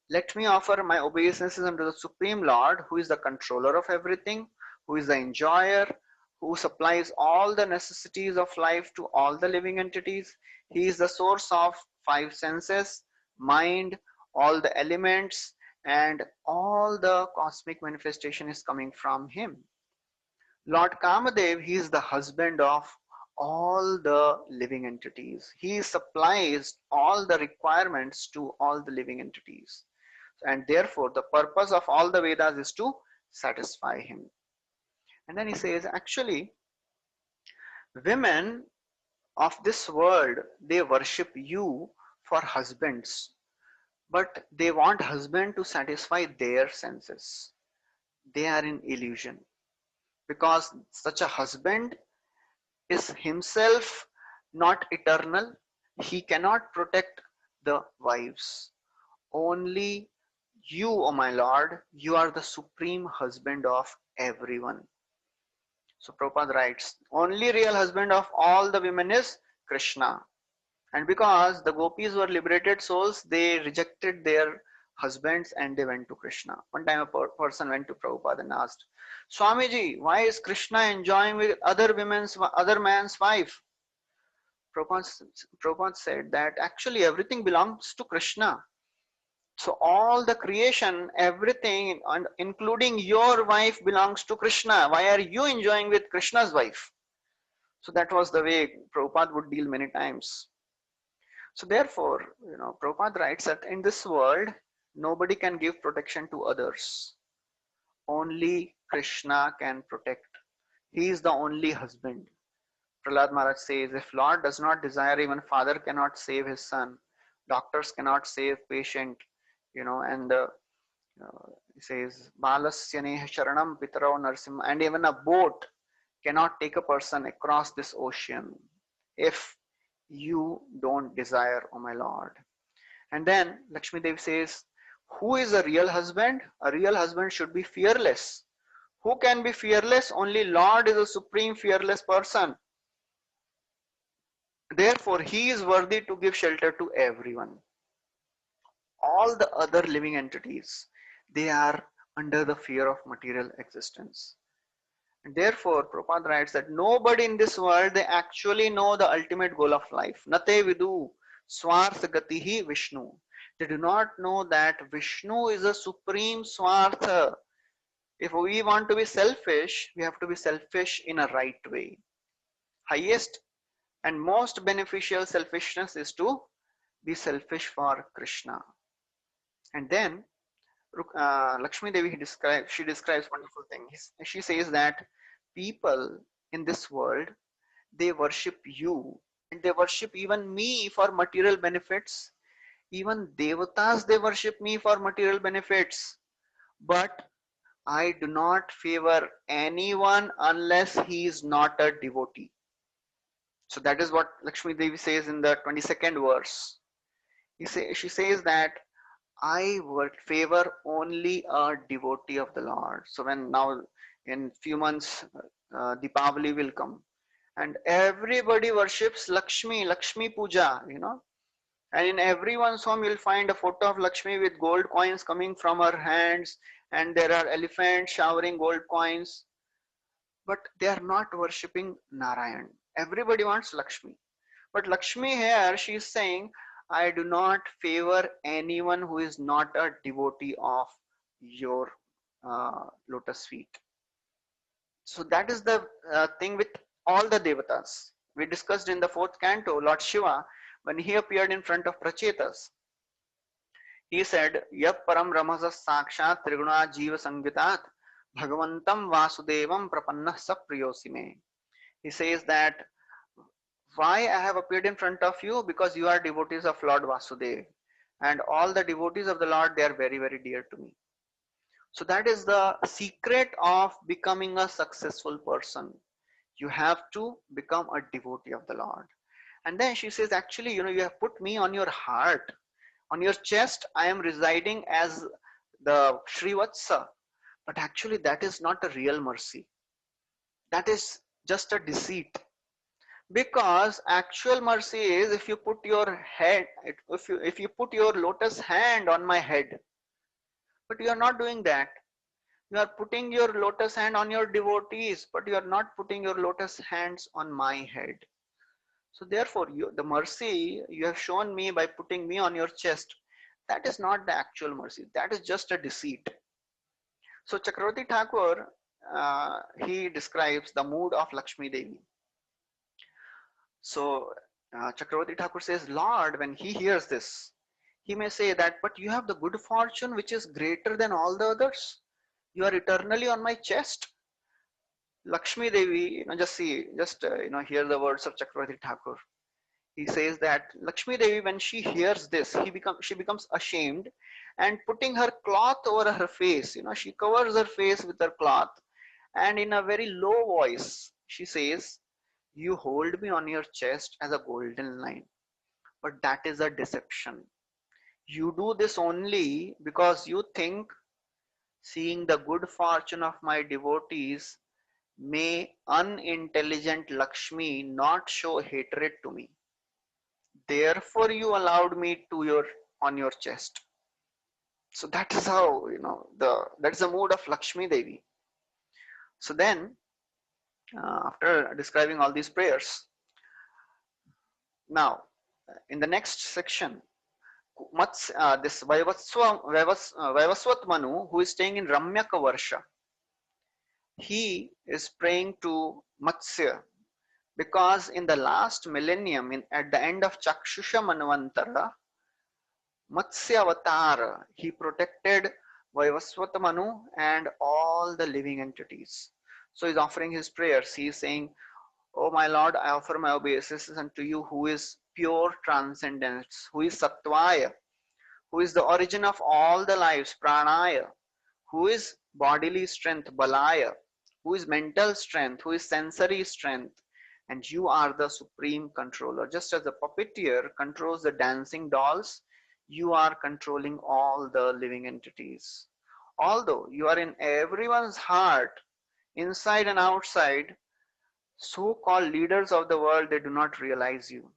let me offer my obeisances unto the Supreme Lord, who is the controller of everything, who is the enjoyer, who supplies all the necessities of life to all the living entities. He is the source of five senses, mind, all the elements, and all the cosmic manifestation is coming from him. Lord Kamadev, he is the husband of all the living entities. He supplies all the requirements to all the living entities. And therefore, the purpose of all the Vedas is to satisfy him. And then he says, actually, women of this world, they worship you for husbands, but they want husband to satisfy their senses. They are in illusion because such a husband is himself not eternal. He cannot protect the wives. Only you, O my Lord, you are the supreme husband of everyone. So Prabhupada writes, only real husband of all the women is Krishna. And because the gopis were liberated souls, they rejected their husbands and they went to Krishna. One time a person went to Prabhupada and asked, Swamiji, why is Krishna enjoying with other man's wife? Prabhupada said that actually everything belongs to Krishna. So all the creation, everything, and including your wife, belongs to Krishna. Why are you enjoying with Krishna's wife? So that was the way Prabhupada would deal many times. So therefore, Prabhupada writes that in this world, nobody can give protection to others. Only Krishna can protect. He is the only husband. Prahlad Maharaj says, if Lord does not desire, even father cannot save his son. Doctors cannot save patient, and he says, Balasya Sharanam Pitarao Narsimha, and even a boat cannot take a person across this ocean if you don't desire, O my Lord. And then Lakshmi Devi says, who is a real husband? A real husband should be fearless. Who can be fearless? Only Lord is a supreme fearless person. Therefore, he is worthy to give shelter to everyone. All the other living entities, they are under the fear of material existence. And therefore, Prabhupada writes that nobody in this world, they actually know the ultimate goal of life. Nate vidu swartha gatihi Vishnu. They do not know that Vishnu is a supreme swartha. If we want to be selfish, we have to be selfish in a right way. Highest and most beneficial selfishness is to be selfish for Krishna. And then Lakshmi Devi she describes wonderful thing. She says that people in this world, they worship you and they worship even me for material benefits. Even devatas, they worship me for material benefits. But I do not favor anyone unless he is not a devotee. So that is what Lakshmi Devi says in the 22nd verse. She says that I would favor only a devotee of the Lord. So when now in few months Deepavali will come and everybody worships Lakshmi Puja, and in everyone's home you'll find a photo of Lakshmi with gold coins coming from her hands and there are elephants showering gold coins, but they are not worshipping Narayan. Everybody wants Lakshmi. But Lakshmi here, she is saying, I do not favor anyone who is not a devotee of your lotus feet. So that is the thing with all the devatas. We discussed in the 4th canto, Lord Shiva, when he appeared in front of Prachetas, he said, Yap param ramasa sakshat triguna jiva sangitat bhagavantam vasudevam prapanna sapriyosime. He says that why I have appeared in front of you? Because you are devotees of Lord Vasudev. And all the devotees of the Lord, they are very, very dear to me. So that is the secret of becoming a successful person. You have to become a devotee of the Lord. And then she says, actually, you have put me on your heart. On your chest, I am residing as the Srivatsa. But actually, that is not a real mercy. That is just a deceit. Because actual mercy is if you put your head, if you put your lotus hand on my head, but you are not doing that. You are putting your lotus hand on your devotees, but you are not putting your lotus hands on my head. So therefore, the mercy you have shown me by putting me on your chest, that is not the actual mercy. That is just a deceit. So Chakravarti Thakur, he describes the mood of Lakshmi Devi. So Chakravarti Thakur says, Lord, when he hears this, he may say that, but you have the good fortune which is greater than all the others. You are eternally on my chest. Lakshmi Devi, hear the words of Chakravarti Thakur. He says that Lakshmi Devi, when she hears this, she becomes ashamed, and putting her cloth over her face, she covers her face with her cloth, and in a very low voice, she says, you hold me on your chest as a golden line. But that is a deception. You do this only because you think seeing the good fortune of my devotees may unintelligent Lakshmi not show hatred to me. Therefore you allowed me to your on your chest. So that is how that's the mood of Lakshmi Devi. So then after describing all these prayers, now in the next section, this Vaivaswat Manu, who is staying in Ramyaka Varsha, he is praying to Matsya, because in the last millennium, at the end of Chakshusha Manvantara, Matsya Avatar, he protected Vaivaswata Manu and all the living entities. So he's offering his prayers. He is saying, Oh my Lord, I offer my obeisances unto you, who is pure transcendence, who is Sattvaya, who is the origin of all the lives, Pranaya, who is bodily strength, Balaya, who is mental strength, who is sensory strength, and you are the supreme controller. Just as the puppeteer controls the dancing dolls, you are controlling all the living entities. Although you are in everyone's heart, inside and outside, so-called leaders of the world, they do not realize you.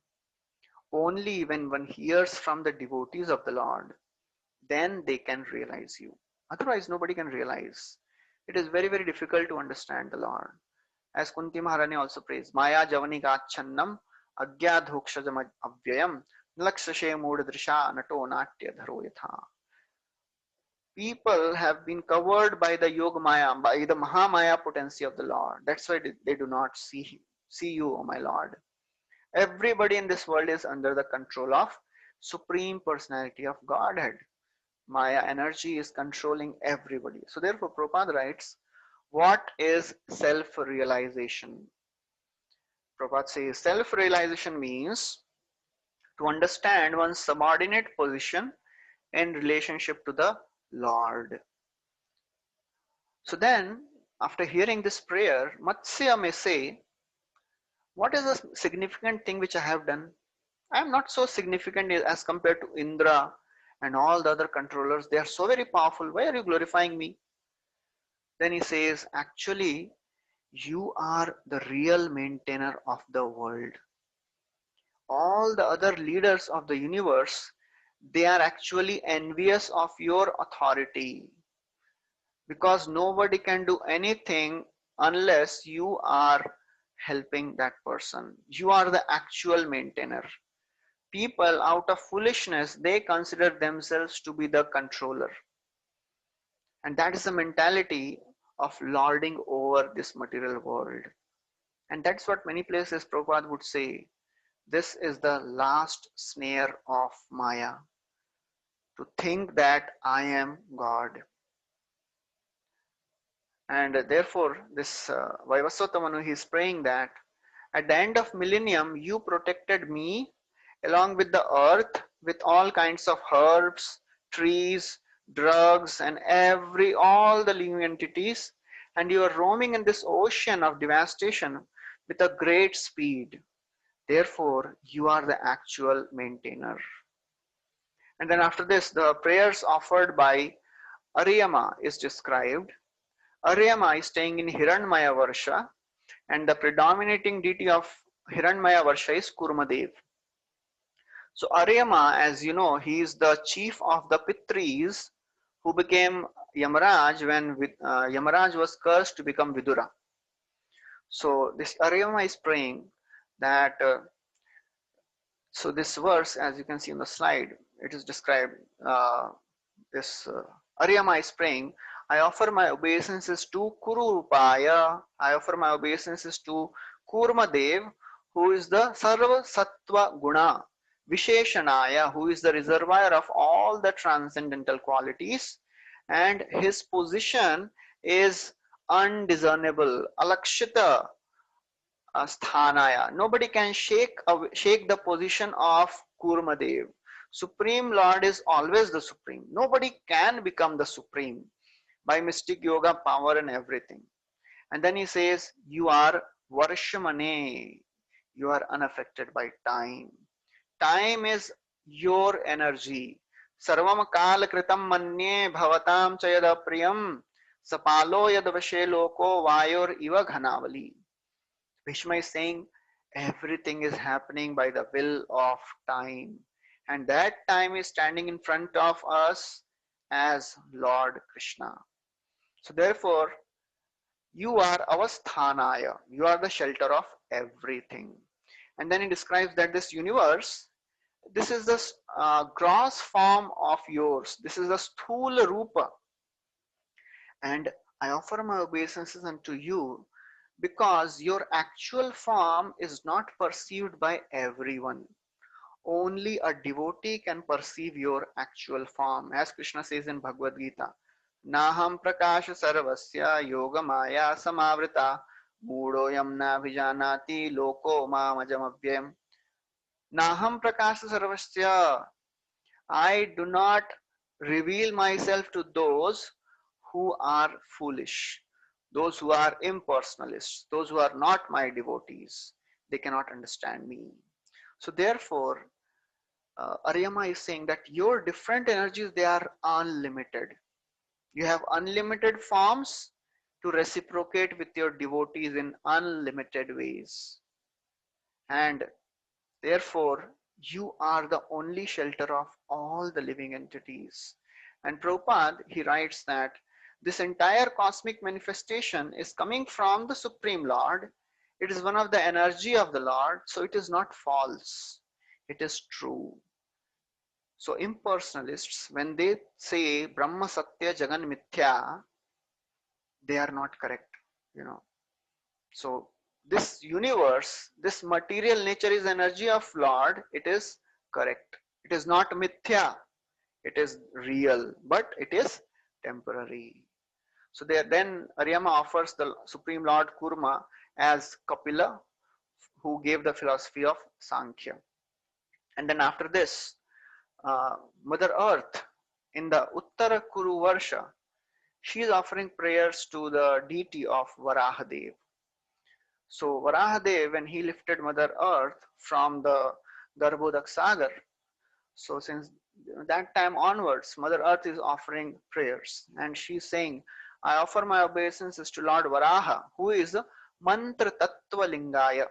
Only when one hears from the devotees of the Lord, then they can realize you. Otherwise, nobody can realize. It is very, very difficult to understand the Lord. As Kunti Maharani also prays, Maya Javani Gachannam Agyadhokshajam Avyayam Lakshashe Mudadrisha Nato Natya Dharo Yatha. People have been covered by the Yoga Maya, by the Mahamaya potency of the Lord. That's why they do not see you, O my Lord. Everybody in this world is under the control of Supreme Personality of Godhead. Maya energy is controlling everybody. So therefore Prabhupada writes, what is self-realization? Prabhupada says self-realization means to understand one's subordinate position in relationship to the Lord. So then, after hearing this prayer, Matsya may say, what is the significant thing which I have done? I am not so significant as compared to Indra and all the other controllers. They are so very powerful. Why are you glorifying me? Then he says, actually, you are the real maintainer of the world. All the other leaders of the universe, they are actually envious of your authority, because nobody can do anything unless you are helping that person. You are the actual maintainer. People out of foolishness, they consider themselves to be the controller. And that is the mentality of lording over this material world. And that's what many places Prabhupada would say, this is the last snare of Maya, to think that I am God. And therefore this Vaivasvata Manu, he is praying that at the end of millennium, you protected me along with the earth, with all kinds of herbs, trees, drugs, and all the living entities, and you are roaming in this ocean of devastation with a great speed. Therefore, you are the actual maintainer. And then after this, the prayers offered by Ariyama is described. Ariyama is staying in Hiranmaya Varsha. And the predominating deity of Hiranmaya Varsha is Kurmadev. So Aryama, as you know, he is the chief of the Pitris who became Yamaraj when Yamaraj was cursed to become Vidura. So this Aryama is praying that so this verse, as you can see on the slide, it is described. This Aryama is praying, I offer my obeisances to Kurupaya, I offer my obeisances to Kurmadev, who is the Sarva Sattva Guna, Visheshanaya, who is the reservoir of all the transcendental qualities, and his position is undiscernible, Alakshita Sthanaya. Nobody can shake the position of Kurmadev. Supreme Lord is always the Supreme. Nobody can become the Supreme by mystic yoga, power, and everything. And then he says, you are Varshamane. You are unaffected by time. Time is your energy. Sarvam kal kritam manye bhavatam chayada priyam sapalo yad vashe loko vayor iva ghanavali. Bhishma is saying everything is happening by the will of time, and that time is standing in front of us as Lord Krishna. So therefore, you are avasthanaya, you are the shelter of everything. And then he describes that this universe, this is the gross form of yours, this is the sthula rupa, and I offer my obeisances unto you because your actual form is not perceived by everyone. Only a devotee can perceive your actual form. As Krishna says in Bhagavad Gita, Naham prakasha sarvasya yoga maya samavrita moodoyam na vijanati loko mamajam avyam. Naham prakasha sarvasya. I do not reveal myself to those who are foolish, those who are impersonalists, those who are not my devotees. They cannot understand me. So therefore, Aryama is saying that your different energies, they are unlimited. You have unlimited forms to reciprocate with your devotees in unlimited ways. And therefore, you are the only shelter of all the living entities. And Prabhupada, he writes that this entire cosmic manifestation is coming from the Supreme Lord. It is one of the energy of the Lord, so it is not false. It is true. So impersonalists, when they say Brahma Satya Jagan Mithya, they are not correct, you know. So this universe, this material nature is energy of Lord, it is correct. It is not mithya, it is real, but it is temporary. So there then Aryama offers the Supreme Lord Kurma as Kapila, who gave the philosophy of Sankhya. And then after this, Mother Earth in the Uttara Kuru Varsha, she is offering prayers to the deity of Varahadev. So Varahadev, when he lifted Mother Earth from the Garbhodak Sagar, so since that time onwards, Mother Earth is offering prayers, and she's saying, I offer my obeisances to Lord Varaha, who is Mantra Tattva Lingaya,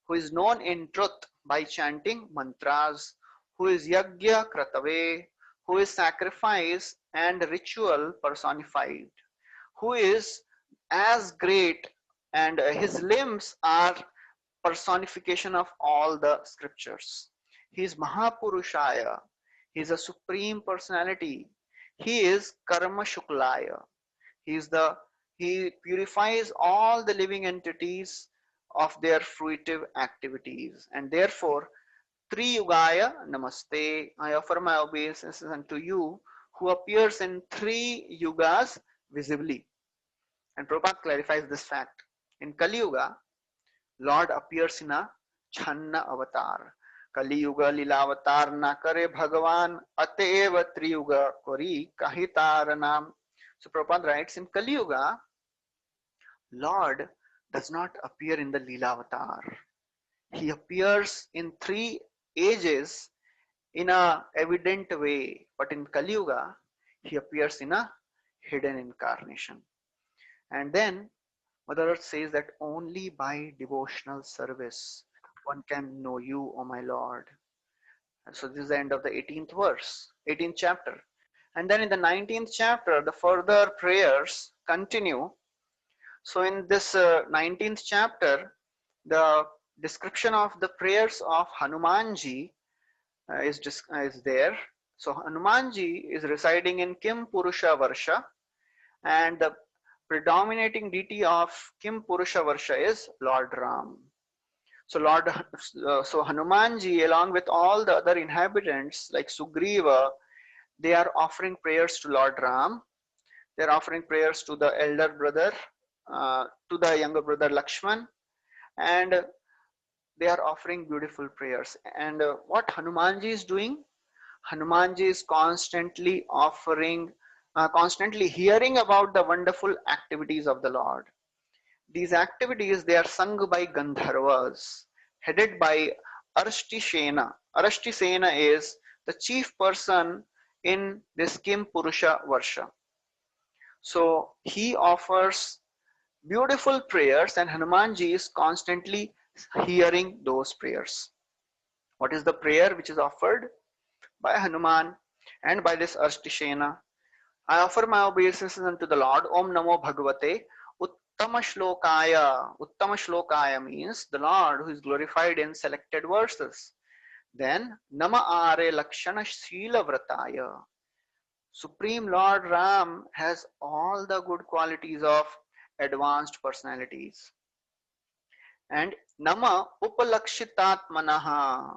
who is known in truth by chanting mantras, who is Yagya Kratave, who is sacrifice and ritual personified, who is as great, and his limbs are personification of all the scriptures. He is Mahapurushaya. He is a supreme personality. He is Karma Shuklaya. He purifies all the living entities of their fruitive activities, and therefore Triyugaya Namaste. I offer my obeisances unto you, who appears in three yugas visibly. And Prabhupada clarifies this fact. In Kali Yuga, Lord appears in a Channa avatar. Kali Yuga Lilavatar Nakare Bhagavan Ateva Triyuga Kori Kahitaranam. So Prabhupada writes, in Kali Yuga, Lord does not appear in the Lila avatar. He appears in three ages in a evident way, but in Kali Yuga, he appears in a hidden incarnation. And then Mother Earth says that only by devotional service one can know you, O my Lord. And so this is the end of the 18th verse, 18th chapter. And then in the 19th chapter, the further prayers continue. So in this 19th chapter, the description of the prayers of Hanumanji is there. So Hanumanji is residing in Kim Purusha Varsha, and the predominating deity of Kim Purusha Varsha is Lord Ram. So so Hanumanji, along with all the other inhabitants like Sugriva, they are offering prayers to Lord Ram. They are offering prayers to the elder brother, to the younger brother Lakshman, and they are offering beautiful prayers. And what Hanumanji is doing? Hanumanji is constantly hearing about the wonderful activities of the Lord. These activities, they are sung by Gandharvas, headed by Arshtisena. Arshtisena is the chief person in this Kim Purusha Varsha. So he offers beautiful prayers, and Hanumanji is constantly hearing those prayers. What is the prayer which is offered by Hanuman and by this Arshtisena? I offer my obeisances unto the Lord. Om Namo Bhagavate Uttama Shlokaya. Uttama Shlokaya means the Lord who is glorified in selected verses. Then Nama Are Lakshana Shila Vrataya. Supreme Lord Ram has all the good qualities of advanced personalities. And Nama Upalakshitatmanaha.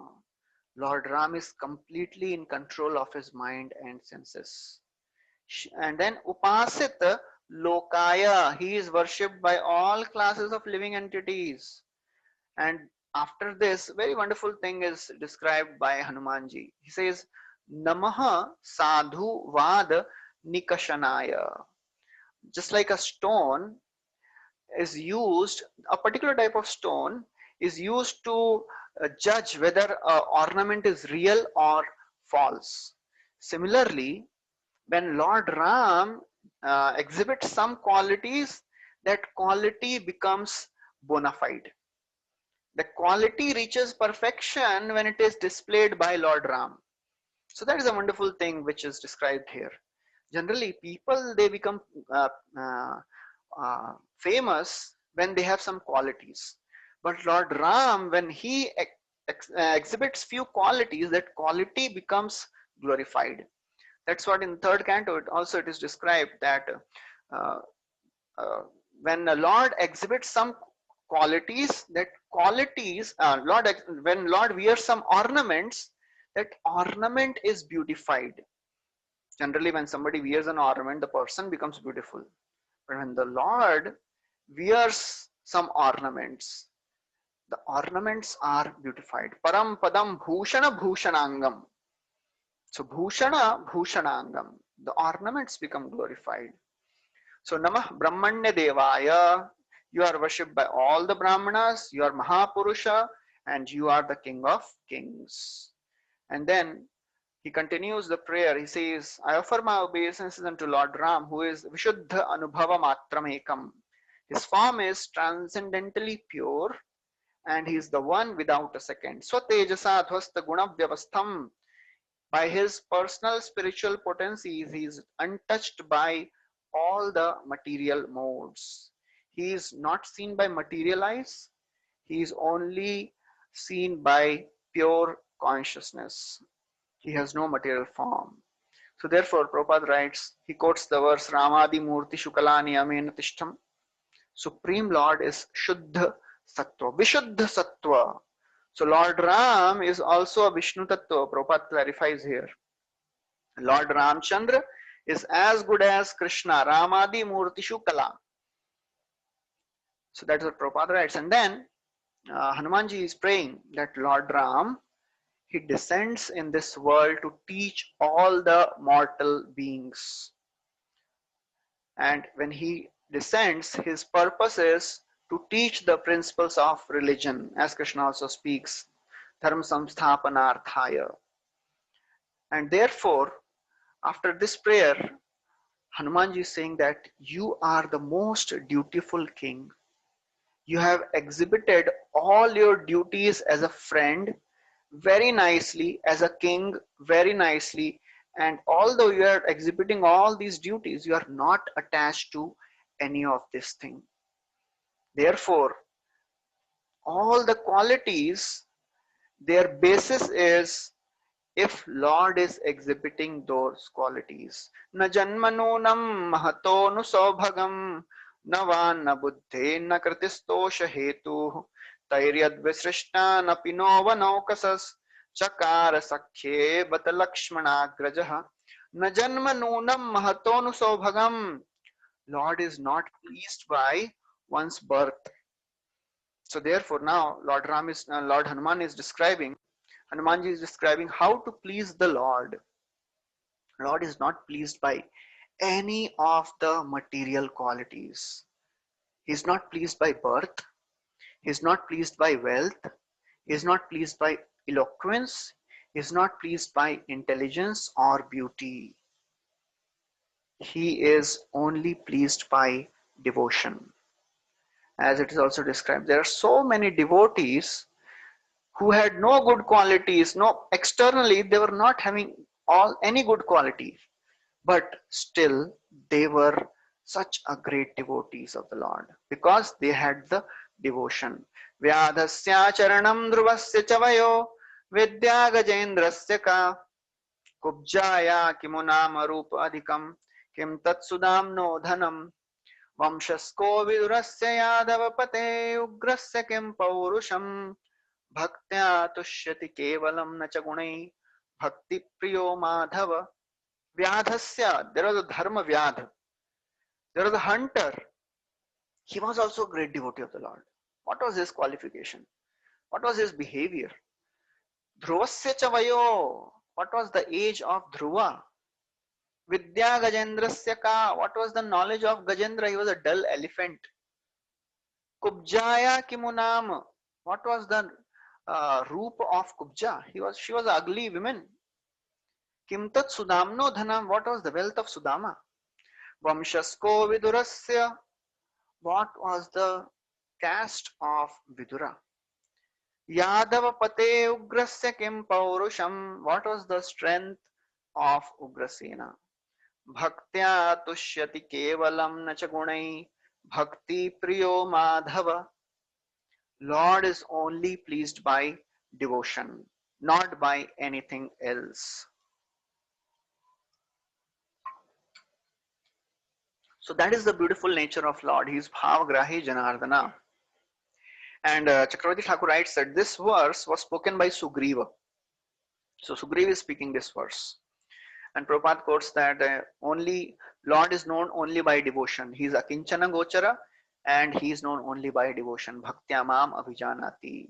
Lord Ram is completely in control of his mind and senses. And then Upasit Lokaya, he is worshipped by all classes of living entities. And after this, very wonderful thing is described by Hanumanji. He says, Namaha Sadhu Vad Nikashanaya. Just like a stone is used, a particular type of stone is used to judge whether an ornament is real or false. Similarly, when Lord Ram exhibits some qualities, that quality becomes bona fide. The quality reaches perfection when it is displayed by Lord Ram. So that is a wonderful thing which is described here. Generally, people, they become uh, uh, famous when they have some qualities. But Lord Ram, when he exhibits few qualities, that quality becomes glorified. That's what in third canto it is described that uh, uh, when the Lord exhibits some qualities, that qualities, when Lord wears some ornaments, that ornament is beautified. Generally, when somebody wears an ornament, the person becomes beautiful. But when the Lord wears some ornaments, the ornaments are beautified. Param padam bhushana bhushanangam. So bhushana bhushanangam. The ornaments become glorified. So Namah Brahmanya Devaya, you are worshipped by all the Brahmanas, you are Mahapurusha, and you are the King of Kings. And then he continues the prayer. He says, I offer my obeisances unto Lord Ram, who is Vishuddha Anubhava Matramekam. His form is transcendently pure, and he is the one without a second. Swatejasa Dhvasta Guna Vyavastham. By his personal spiritual potencies, he is untouched by all the material modes. He is not seen by material eyes. He is only seen by pure consciousness. He has no material form. So therefore, Prabhupada writes, he quotes the verse, Ramadi Murti Shukalani Amena Tishtam. Supreme Lord is Shuddha Sattva, Vishuddha Sattva. So Lord Ram is also a Vishnu Tattva. Prabhupada clarifies here. Lord Ramchandra is as good as Krishna, Ramadi Murti Shukala. So that's what Prabhupada writes. And then Hanumanji is praying that Lord Ram, he descends in this world to teach all the mortal beings. And when he descends, his purpose is to teach the principles of religion, as Krishna also speaks, Dharma Samsthapanarthaya. And therefore, after this prayer, Hanumanji is saying that you are the most dutiful king. You have exhibited all your duties as a friend very nicely, as a king very nicely, and although you are exhibiting all these duties, you are not attached to any of this thing. Therefore, all the qualities, their basis is if Lord is exhibiting those qualities. Na janmanunam mahato nu saubhagam navan na buddhe na kritistosha hetu tairyad visrishta na pinova naukasas chakara sakhe bata lakshmanagrajah na janmanunam mahato nu saubhagam. Lord is not pleased by one's birth. So therefore now Lord Hanuman is describing, Hanumanji is describing how to please the Lord. Lord is not pleased by any of the material qualities. He is not pleased by birth. He is not pleased by wealth. He is not pleased by eloquence. He is not pleased by intelligence or beauty. He is only pleased by devotion. As it is also described, there are so many devotees who had no good qualities, no externally they were not having all any good qualities, but still they were such a great devotees of the Lord because they had the devotion. Vyadhasya charanam dhruvasya chavayo vidya gajendrasya ka kubjaya kimunama rupa adhikam kim tatsudam no dhanam vamshasko vidurasya yadavapate ugrasya kim paurusham Bhaktya tushyati kevalam nacha gunai bhakti priyo madhava vyadhasya. There was a dharma vyadha. There was a hunter. He was also a great devotee of the Lord. What was his qualification? What was his behavior? Dhruvasya chavayo. What was the age of Dhruva? Vidya gajendrasya ka. What was the knowledge of Gajendra? He was a dull elephant. Kubjaya kimunam. What was the roop of Kubja? She was an ugly woman. Kim tat Sudamno dhanam. What was the wealth of Sudama? Vamshasko vidurasya. What was the caste of Vidura? Yadava pate ugrasya kim paurusham. What was the strength of Ugrasena? Bhaktya tushyati kevalam nacha gunai bhakti priyo madhava. Lord is only pleased by devotion, not by anything else. So that is the beautiful nature of Lord. He is Bhavagrahi Janardana. And Chakravarti Thakur writes that this verse was spoken by Sugriva. So Sugriva is speaking this verse. And Prabhupada quotes that only Lord is known only by devotion. He is Akinchana Gochara and he is known only by devotion. Bhaktyamam Abhijanati.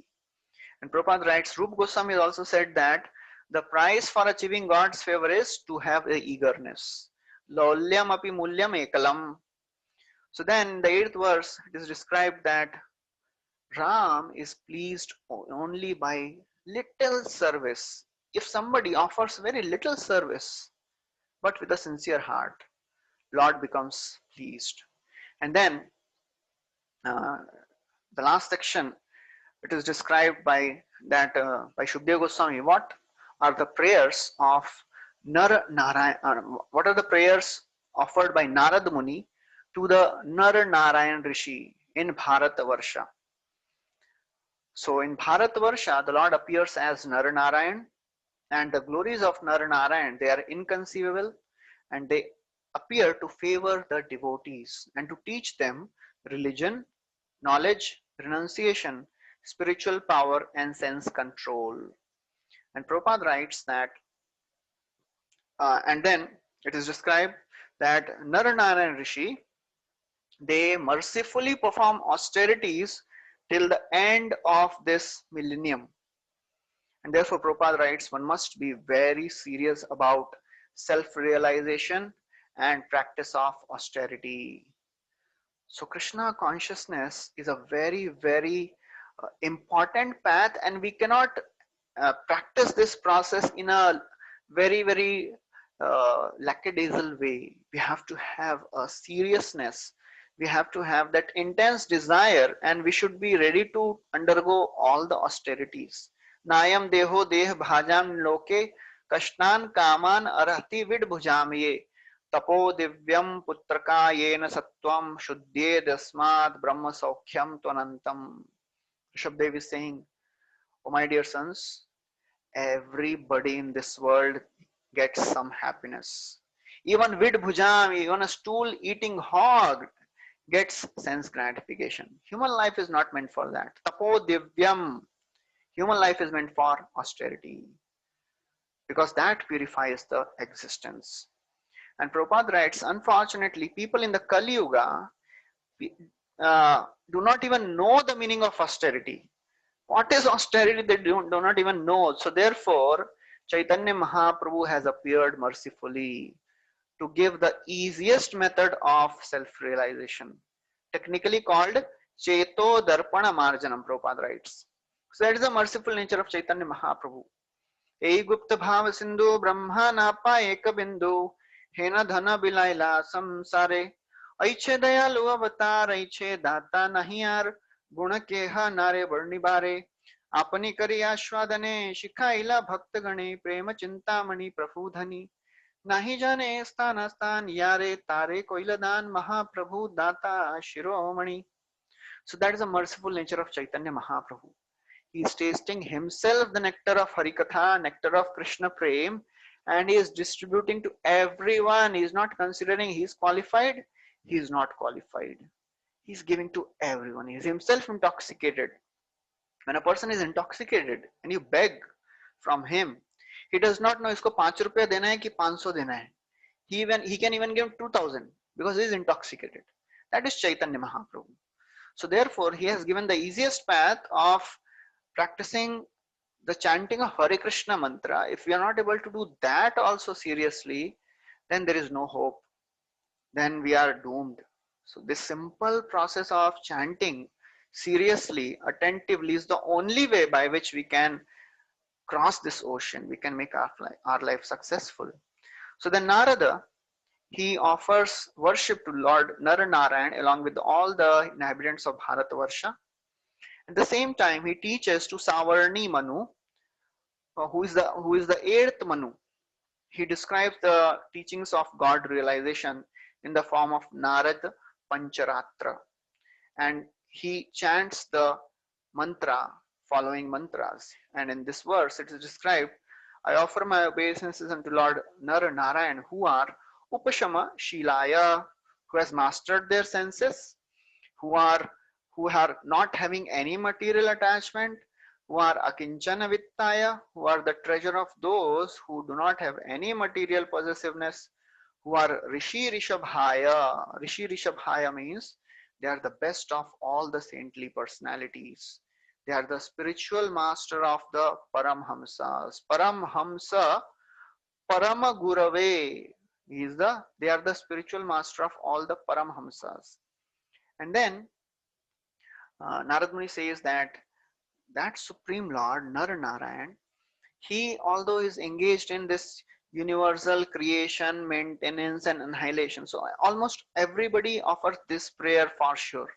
And Prabhupada writes, Rup Goswami also said that the price for achieving God's favor is to have a eagerness. Laulyam api mulyam ekalam. So then in the 8th verse, it is described that Ram is pleased only by little service. If somebody offers very little service, but with a sincere heart, Lord becomes pleased. And then the last section, it is described by that by Shukdev Goswami. What are the prayers of Nar Narayan? What are the prayers offered by Narad Muni to the Nar Narayan Rishi in Bharatavarsha? So in Bharatavarsha, the Lord appears as Nar Narayan, and the glories of Nar Narayan, they are inconceivable, and they appear to favor the devotees and to teach them religion, knowledge, renunciation, spiritual power, and sense control. And Prabhupada writes that, and then it is described that Naranarayan Rishi, they mercifully perform austerities till the end of this millennium. And therefore Prabhupada writes, one must be very serious about self-realization and practice of austerity. So Krishna consciousness is a very, very important path, and we cannot practice this process in a very, very lackadaisical way. We have to have a seriousness. We have to have that intense desire, and we should be ready to undergo all the austerities. Nayam deho deh bhajam loke kashnan kaman arhati vid bhujam ye tapo divyam putraka yena sattvam shuddhe dasmad brahma saukhyam tvanantam. Shabdev is saying, oh my dear sons, everybody in this world gets some happiness. Even vid bhujam, even a stool eating hog gets sense gratification. Human life is not meant for that. Tapo divyam. Human life is meant for austerity because that purifies the existence. And Prabhupada writes, unfortunately, people in the Kali Yuga do not even know the meaning of austerity. What is austerity? They do not even know. So therefore, Chaitanya Mahaprabhu has appeared mercifully to give the easiest method of self-realization, technically called Cheto Darpana Marjanam, Prabhupada writes. So that is the merciful nature of Chaitanya Mahaprabhu. Ei Gupta Bhava Sindhu Brahma Napa Eka Bindu Hena Dhana Bilaila Samsare Aiche Dayalu Avatar Aiche Data Nahiyar Guna Keha Nare Varnibare Apani Kari Ashwadane Shikhaila Bhakta Gane Prema Chintamani Prafudhani नहीं जाने स्थान स्थान यारे तारे कोइलदान महाप्रभु दाता शिरोमणि. So that is the merciful nature of Chaitanya Mahaprabhu. He is tasting himself the nectar of Harikatha, nectar of Krishna Prem, and he is distributing to everyone. He is not considering he is qualified, he is not qualified. He is giving to everyone. He is himself intoxicated. When a person is intoxicated and you beg from him, he does not know isko 5 rupees dena hai ki 500 dena hai. He can even give 2000 because he is intoxicated. That is Chaitanya Mahaprabhu. So therefore, he has given the easiest path of practicing the chanting of Hare Krishna mantra. If we are not able to do that also seriously, then there is no hope. Then we are doomed. So this simple process of chanting seriously, attentively is the only way by which we can cross this ocean. We can make our life successful. So then Narada, he offers worship to Lord Naranarayan along with all the inhabitants of Bharatavarsha. At the same time, he teaches to Savarni Manu, who is the eighth Manu. He describes the teachings of God realization in the form of Narad Pancharatra, and he chants the mantra following mantras. And in this verse, it is described, I offer my obeisances unto Lord Naranarayan, who are Upashama Shilaya, who has mastered their senses, who are not having any material attachment, who are Akinchana Vittaya, who are the treasure of those who do not have any material possessiveness, who are Rishi Rishabhaya. Rishi Rishabhaya means they are the best of all the saintly personalities. They are the spiritual master of the Paramhamsas. Paramhamsa, Paramagurave. They are the spiritual master of all the Paramhamsas. And then Narad Muni says that Supreme Lord Naranarayan, he, although is engaged in this universal creation, maintenance, and annihilation, so almost everybody offers this prayer for sure.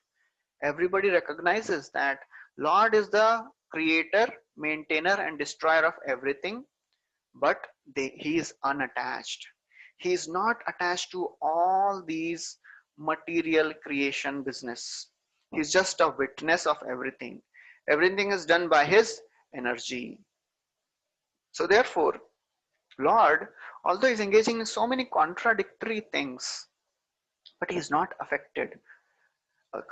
Everybody recognizes that Lord is the creator, maintainer, and destroyer of everything, but he is unattached. He is not attached to all these material creation business. He's just a witness of everything. Everything is done by his energy. So therefore, Lord, although he's engaging in so many contradictory things, but he is not affected.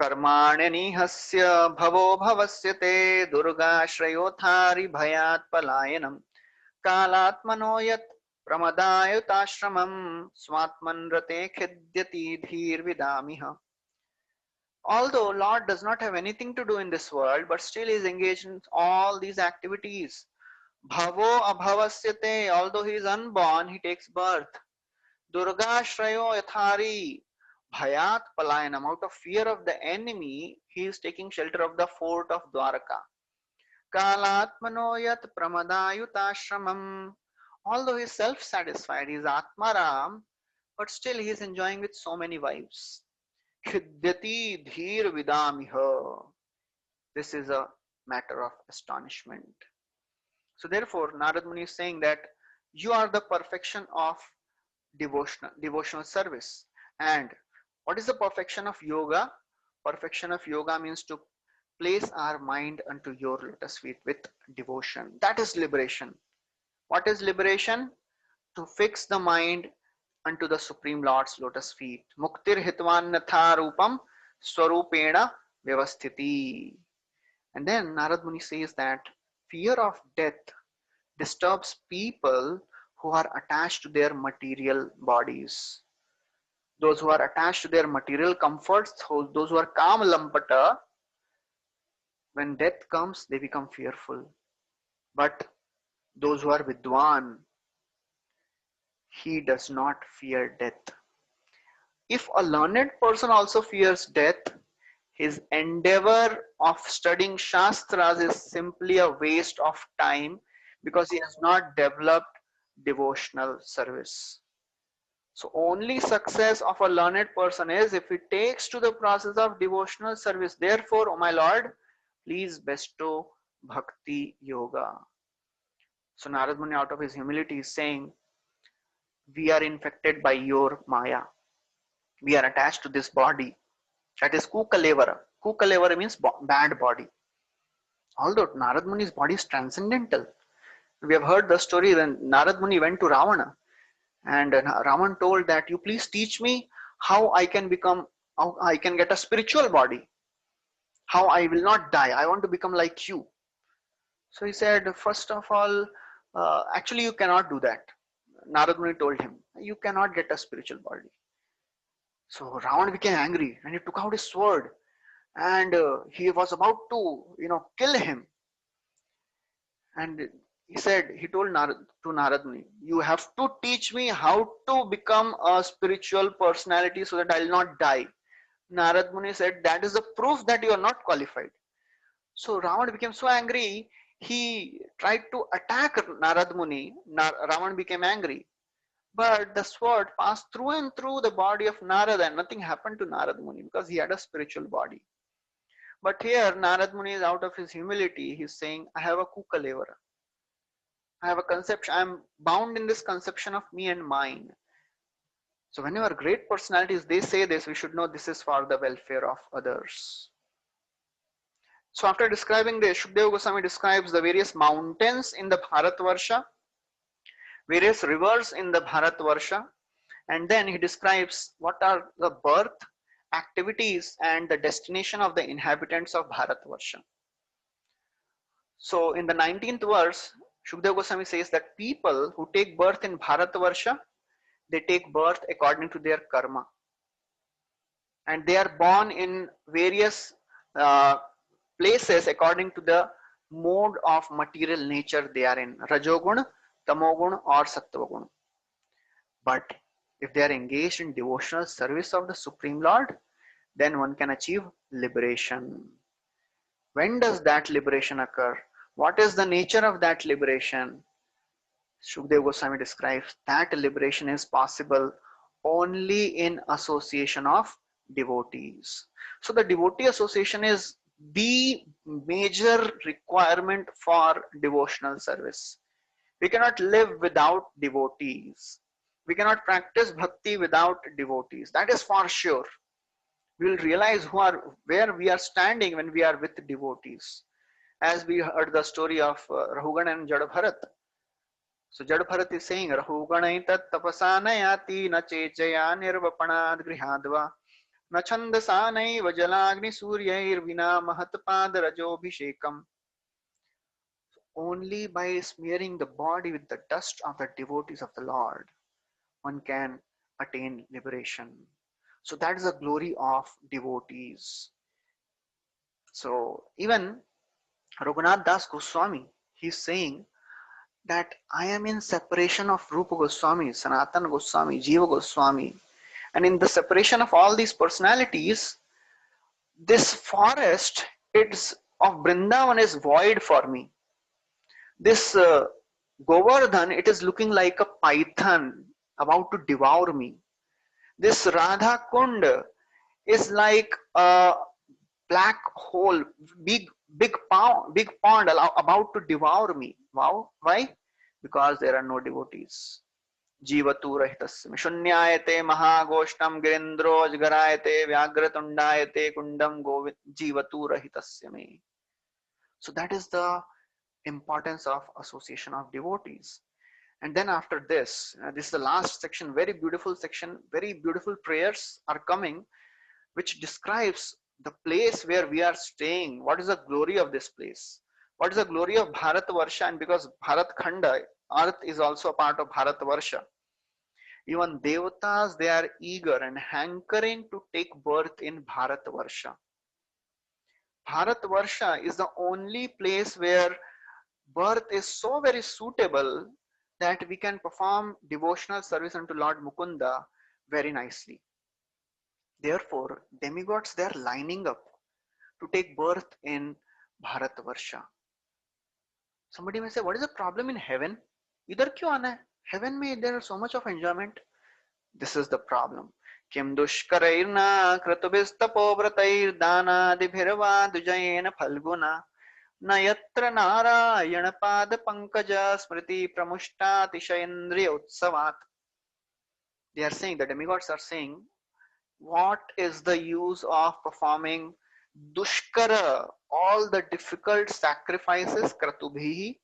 Karmani hasya bhavo bhavasya te durga shrayothari bhayat palayanam kalatmano yat pramadayutashramam svatman rate khidyati dhir vidamiha. Although Lord does not have anything to do in this world, but still is engaged in all these activities. Bhavo abhavasyate, although he is unborn, he takes birth. Durga Shrayo Yathari, Bhayat Palayanam, out of fear of the enemy, he is taking shelter of the fort of Dwaraka. Kalatmano Yat Pramadayutashramam, although he is self-satisfied, he is Atmaram, but still he is enjoying with so many wives. Khidyati dhir vidamiha. This is a matter of astonishment. So therefore, Narad Muni is saying that you are the perfection of devotional service. And what is the perfection of yoga? Perfection of yoga means to place our mind unto your lotus feet with devotion. That is liberation. What is liberation? To fix the mind unto the Supreme Lord's lotus feet. Muktir hitvan natha rupam swarupena vyavasthiti. And then Narad Muni says that fear of death disturbs people who are attached to their material bodies. Those who are attached to their material comforts, those who are kam lampata, when death comes, they become fearful. But those who are vidwan, he does not fear death. If a learned person also fears death, his endeavor of studying Shastras is simply a waste of time because he has not developed devotional service. So only success of a learned person is if he takes to the process of devotional service. Therefore, O my Lord, please bestow bhakti yoga. So Narad Muni, out of his humility, is saying, we are infected by your maya. We are attached to this body. That is kukalevara. Kukalevara means bad body. Although Narad Muni's body is transcendental. We have heard the story when Narad Muni went to Ravana, and Ravan told that, you please teach me how I can get a spiritual body, how I will not die. I want to become like you. So he said, first of all, actually you cannot do that. Narad Muni told him, you cannot get a spiritual body. So Ravan became angry and he took out his sword and he was about to, kill him. And he told Narad Muni, you have to teach me how to become a spiritual personality so that I will not die. Narad Muni said, that is the proof that you are not qualified. So Ravan became so angry, he tried to attack Narad Muni. Ravan became angry. But the sword passed through and through the body of Narada and nothing happened to Narad Muni because he had a spiritual body. But here Narad Muni is out of his humility. He's saying, I have a kukalevara. I have a conception. I am bound in this conception of me and mine. So whenever great personalities, they say this, we should know this is for the welfare of others. So after describing this, Shukadeva Goswami describes the various mountains in the Bharatvarsha, various rivers in the Bharatvarsha, and then he describes what are the birth, activities, and the destination of the inhabitants of Bharatvarsha. So in the 19th verse, Shukadeva Goswami says that people who take birth in Bharatvarsha, they take birth according to their karma. And they are born in various places according to the mode of material nature they are in. Rajogun, Tamogun or Sattvagun. But if they are engaged in devotional service of the Supreme Lord, then one can achieve liberation. When does that liberation occur? What is the nature of that liberation? Shukadeva Goswami describes that liberation is possible only in association of devotees. So the devotee association is the major requirement for devotional service. We cannot live without devotees. We cannot practice bhakti without devotees. That is for sure. We will realize where we are standing when we are with devotees. As we heard the story of Rahugan and Jadabharat. So Jadabharat is saying, Rahuganai tat tapasanayati na chejaya nirvapanad grihadva na chandasanai vajalagni suryair vina mahatpad rajobhishekam. Only by smearing the body with the dust of the devotees of the Lord, one can attain liberation. So that is the glory of devotees. So even Raghunath Das Goswami, he is saying that I am in separation of Rupa Goswami, Sanatana Goswami, Jiva Goswami. And in the separation of all these personalities, this forest of Vrindavan is void for me. This Govardhan, it is looking like a python about to devour me. This Radha Kund, is like a black hole, big pond about to devour me. Wow, why? Because there are no devotees. जीवतु रहितस्य शून्यायते महागोष्ठम गिरीन्द्रोजगरायते व्याघ्रतुंडायते Kundam Govind जीवतु रहितस्य may. So that is the importance of association of devotees. And then after this, this is the last section, very beautiful section, very beautiful prayers are coming, which describes the place where we are staying. What is the glory of this place? What is the glory of Bharatvarsha? And because Bharat Khanda, earth is also a part of Bharatvarsha. Even devatas, they are eager and hankering to take birth in Bharatvarsha. Bharatvarsha is the only place where birth is so very suitable that we can perform devotional service unto Lord Mukunda very nicely. Therefore, demigods, they are lining up to take birth in Bharatvarsha. Somebody may say, what is the problem in heaven? Idhar kyun aana hai? Heaven mein there is so much of enjoyment. This is the problem. Kim dushkarairna kratubhistapo vratair danadibhirva dujayena phalguna nayatra narayana pada pankaja smriti pramushta tishayendriya utsavat. They are saying, the demigods are saying, what is the use of performing dushkara, all the difficult sacrifices, kratubhi,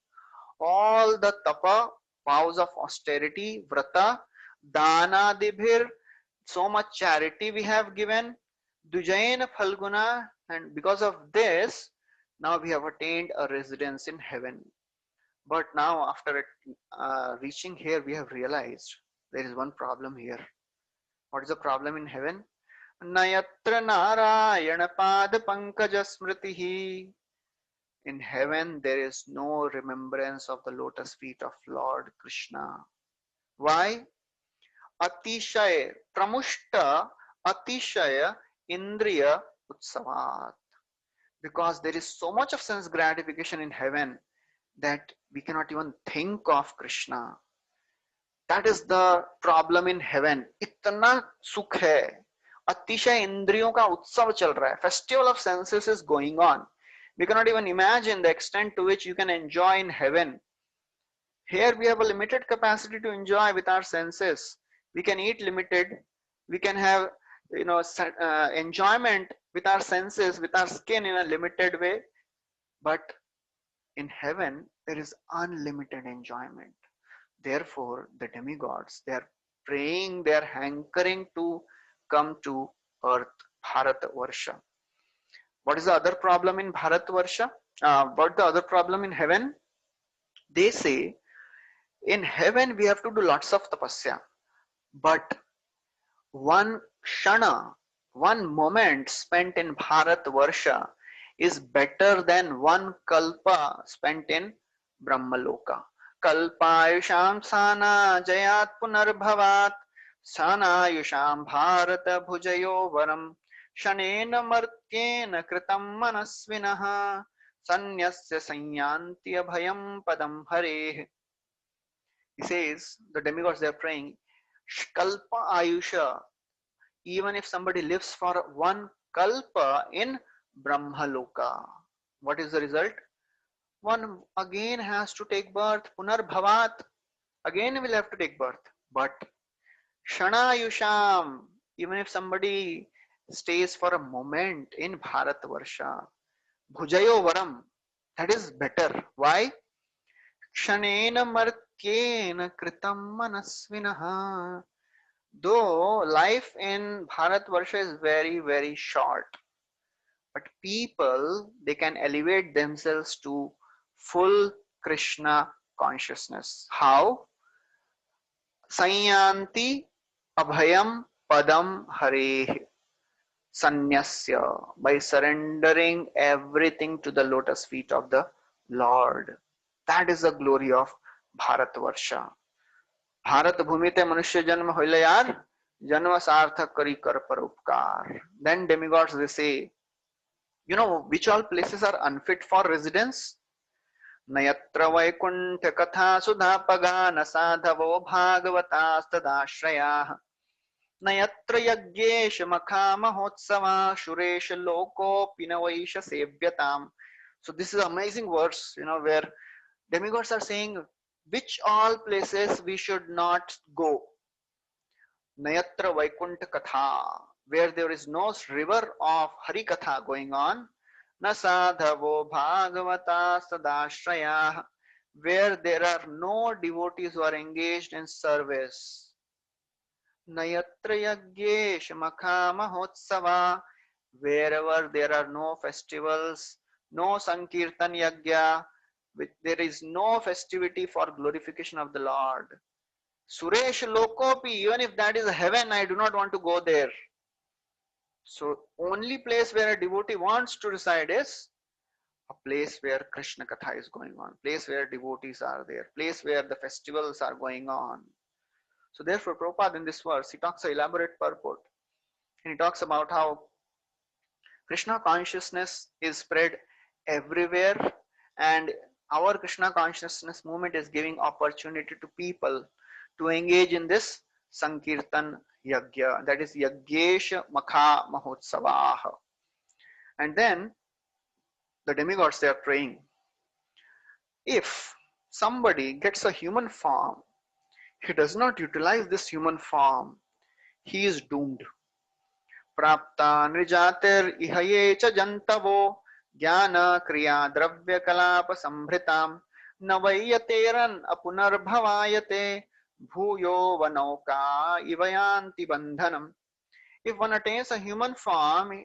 all the tapa, vows of austerity, vrata, dana dibhir, so much charity we have given, dujayena phalguna, and because of this, now we have attained a residence in heaven. But now after reaching here, we have realized there is one problem here. What is the problem in heaven? Nayatra narayana pada pankaja smritihi. In heaven, there is no remembrance of the lotus feet of Lord Krishna. Why? Atishaya pramushta atishaya indriya utsavat. Because there is so much of sense gratification in heaven that we cannot even think of Krishna. That is the problem in heaven. इतना सुख है, अतिशय इंद्रियों का उत्सव चल रहा है. Festival of senses is going on. We cannot even imagine the extent to which you can enjoy in heaven. Here we have a limited capacity to enjoy with our senses. We can eat limited. We can have, enjoyment with our senses, with our skin in a limited way. But in heaven, there is unlimited enjoyment. Therefore, the demigods, they are praying, they are hankering to come to earth, Bharatvarsha. What is the other problem in Bharatvarsha? What is the other problem in heaven? They say, in heaven we have to do lots of tapasya, but one shana, one moment spent in Bharatvarsha is better than one kalpa spent in Brahmaloka. Kalpayusham sana jayat punarbhavat sanayusham bharata bhujayo varam shanena martyena kritam manasvinaha sanyasya sanyanti abhayam padam hareh. He says, the demigods, they are praying, kalpa ayusha, even if somebody lives for one kalpa in Brahmaloka, what is the result? One again has to take birth, punarbhavat, again will have to take birth. But shanayusham, even if somebody stays for a moment in Bharatvarsha, bhujayo varam, that is better. Why? Kshanena martyena kritam manasvinaha. Though life in Bharatvarsha is very, very short, but people, they can elevate themselves to full Krishna consciousness. How? Sanyanti abhayam padam hareh sanyasya, by surrendering everything to the lotus feet of the Lord. That is the glory of Bharatvarsha. Bharat भूमि ते मनुष्य जन्म होइले यार, जन्म सार्थक करी कर परोपकार. Then demigods, they say, which all places are unfit for residence? नयत्र Vaikuntha कथा सुधा पगान साधवो भागवतास्तदाश्रयाः Nayatra yagyesh makha mahotsava suresh loko pinavaisha sevyatam. So this is an amazing verse, where demigods are saying which all places we should not go. Nayatra Vaikuntha Katha, where there is no river of Hari Katha going on. Na sadhavo Bhagavata sadashraya, where there are no devotees who are engaged in service. Nayatra Yagyesh Makha Mahotsava, wherever there are no festivals, no Sankirtan Yagya, there is no festivity for glorification of the Lord. Suresh Lokopi, even if that is heaven, I do not want to go there. So, only place where a devotee wants to reside is a place where Krishna Katha is going on, place where devotees are there, place where the festivals are going on. So, therefore, Prabhupada in this verse, he talks an elaborate purport. And he talks about how Krishna consciousness is spread everywhere, and our Krishna consciousness movement is giving opportunity to people to engage in this Sankirtan Yagya, that is Yagyesh Makha Mahotsavaha. And then the demigods, they are praying. If somebody gets a human form, he does not utilize this human form, he is doomed. प्राप्ता नृजातिर इहये च जन्तवो ज्ञान क्रिया द्रव्य कलाप संभृताम न वैयतेरन अपुनर्भवायते भूयो वनौका इवयांति बंधनम. If one attains a human form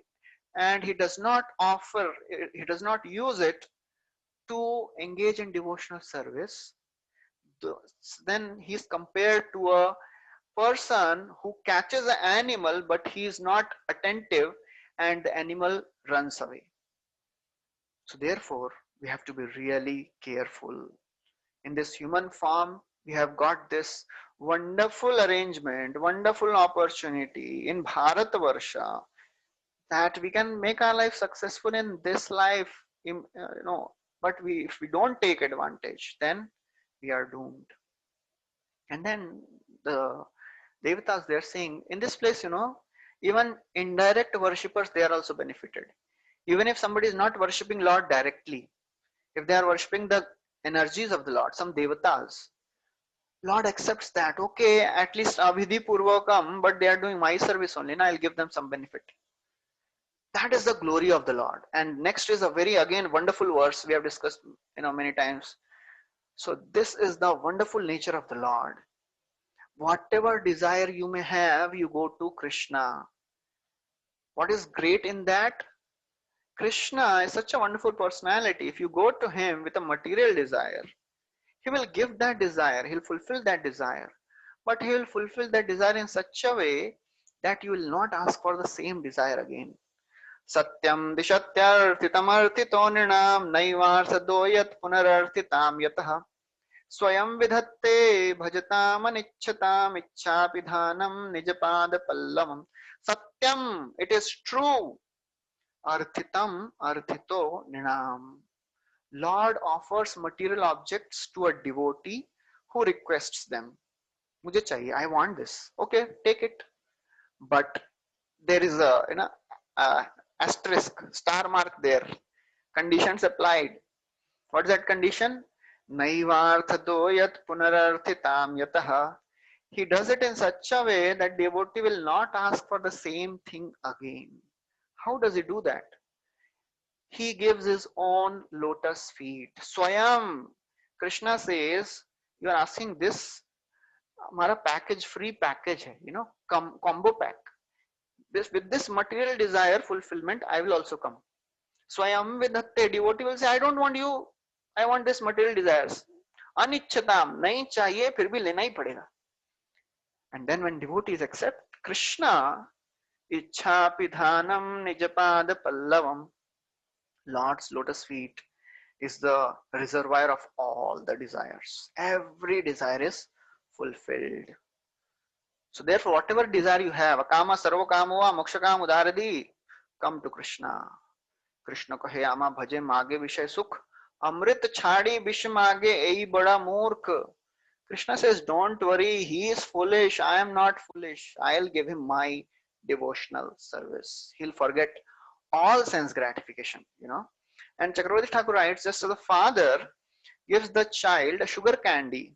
and he does not use it to engage in devotional service, then he is compared to a person who catches an animal but he is not attentive and the animal runs away. So therefore, we have to be really careful. In this human form, we have got this wonderful arrangement, wonderful opportunity in Bharatavarsha that we can make our life successful in this life, but if we don't take advantage, then we are doomed. And then the Devatas, they are saying in this place, even indirect worshippers, they are also benefited. Even if somebody is not worshipping Lord directly, if they are worshipping the energies of the Lord, some Devatas, Lord accepts that. Okay, at least Avidhi Purvakam, but they are doing my service only, and I'll give them some benefit. That is the glory of the Lord. And next is a very, again, wonderful verse we have discussed, many times. So this is the wonderful nature of the Lord. Whatever desire you may have, you go to Krishna. What is great in that? Krishna is such a wonderful personality. If you go to him with a material desire, he will give that desire, he'll fulfill that desire. But he will fulfill that desire in such a way that you will not ask for the same desire again. Satyam dishatyarthitamarthito nrinam naivarsadoyat punararthitam yataha स्वयं विधत्ते भजतामनिच्छताम इच्छापिधानम निजपाद पल्लवम. Satyam, it is true. Arthitam arthito ninam. Lord offers material objects to a devotee who requests them. मुझे चाहिए, I want this. Okay, take it. But there is a asterisk, star mark there. Conditions applied. What is that condition? Naivarthadoyat punararthitam yataha. He does it in such a way that devotee will not ask for the same thing again. How does he do that? He gives his own lotus feet. Swayam. Krishna says, you are asking this, हमारा package, free package hai, combo pack. With this material desire fulfillment, I will also come. Swayam vidatte, devotee will say, I don't want you, I want this material desires. Anichchatam, nahi chahiye, phir bhi lena hi padega. And then when devotees accept Krishna, ichha pidhanam nijapada pallavam, Lord's lotus feet is the reservoir of all the desires. Every desire is fulfilled. So therefore, whatever desire you have, akama sarva kamova mokshakam udaradi, come to Krishna. Krishna kahe ama bhaje mage vishay sukh, amrit chhadi vish mage ei bada murkh. Krishna says, don't worry, he is foolish. I am not foolish. I'll give him my devotional service. He'll forget all sense gratification, And Chakravarti Thakur writes, just as the father gives the child a sugar candy,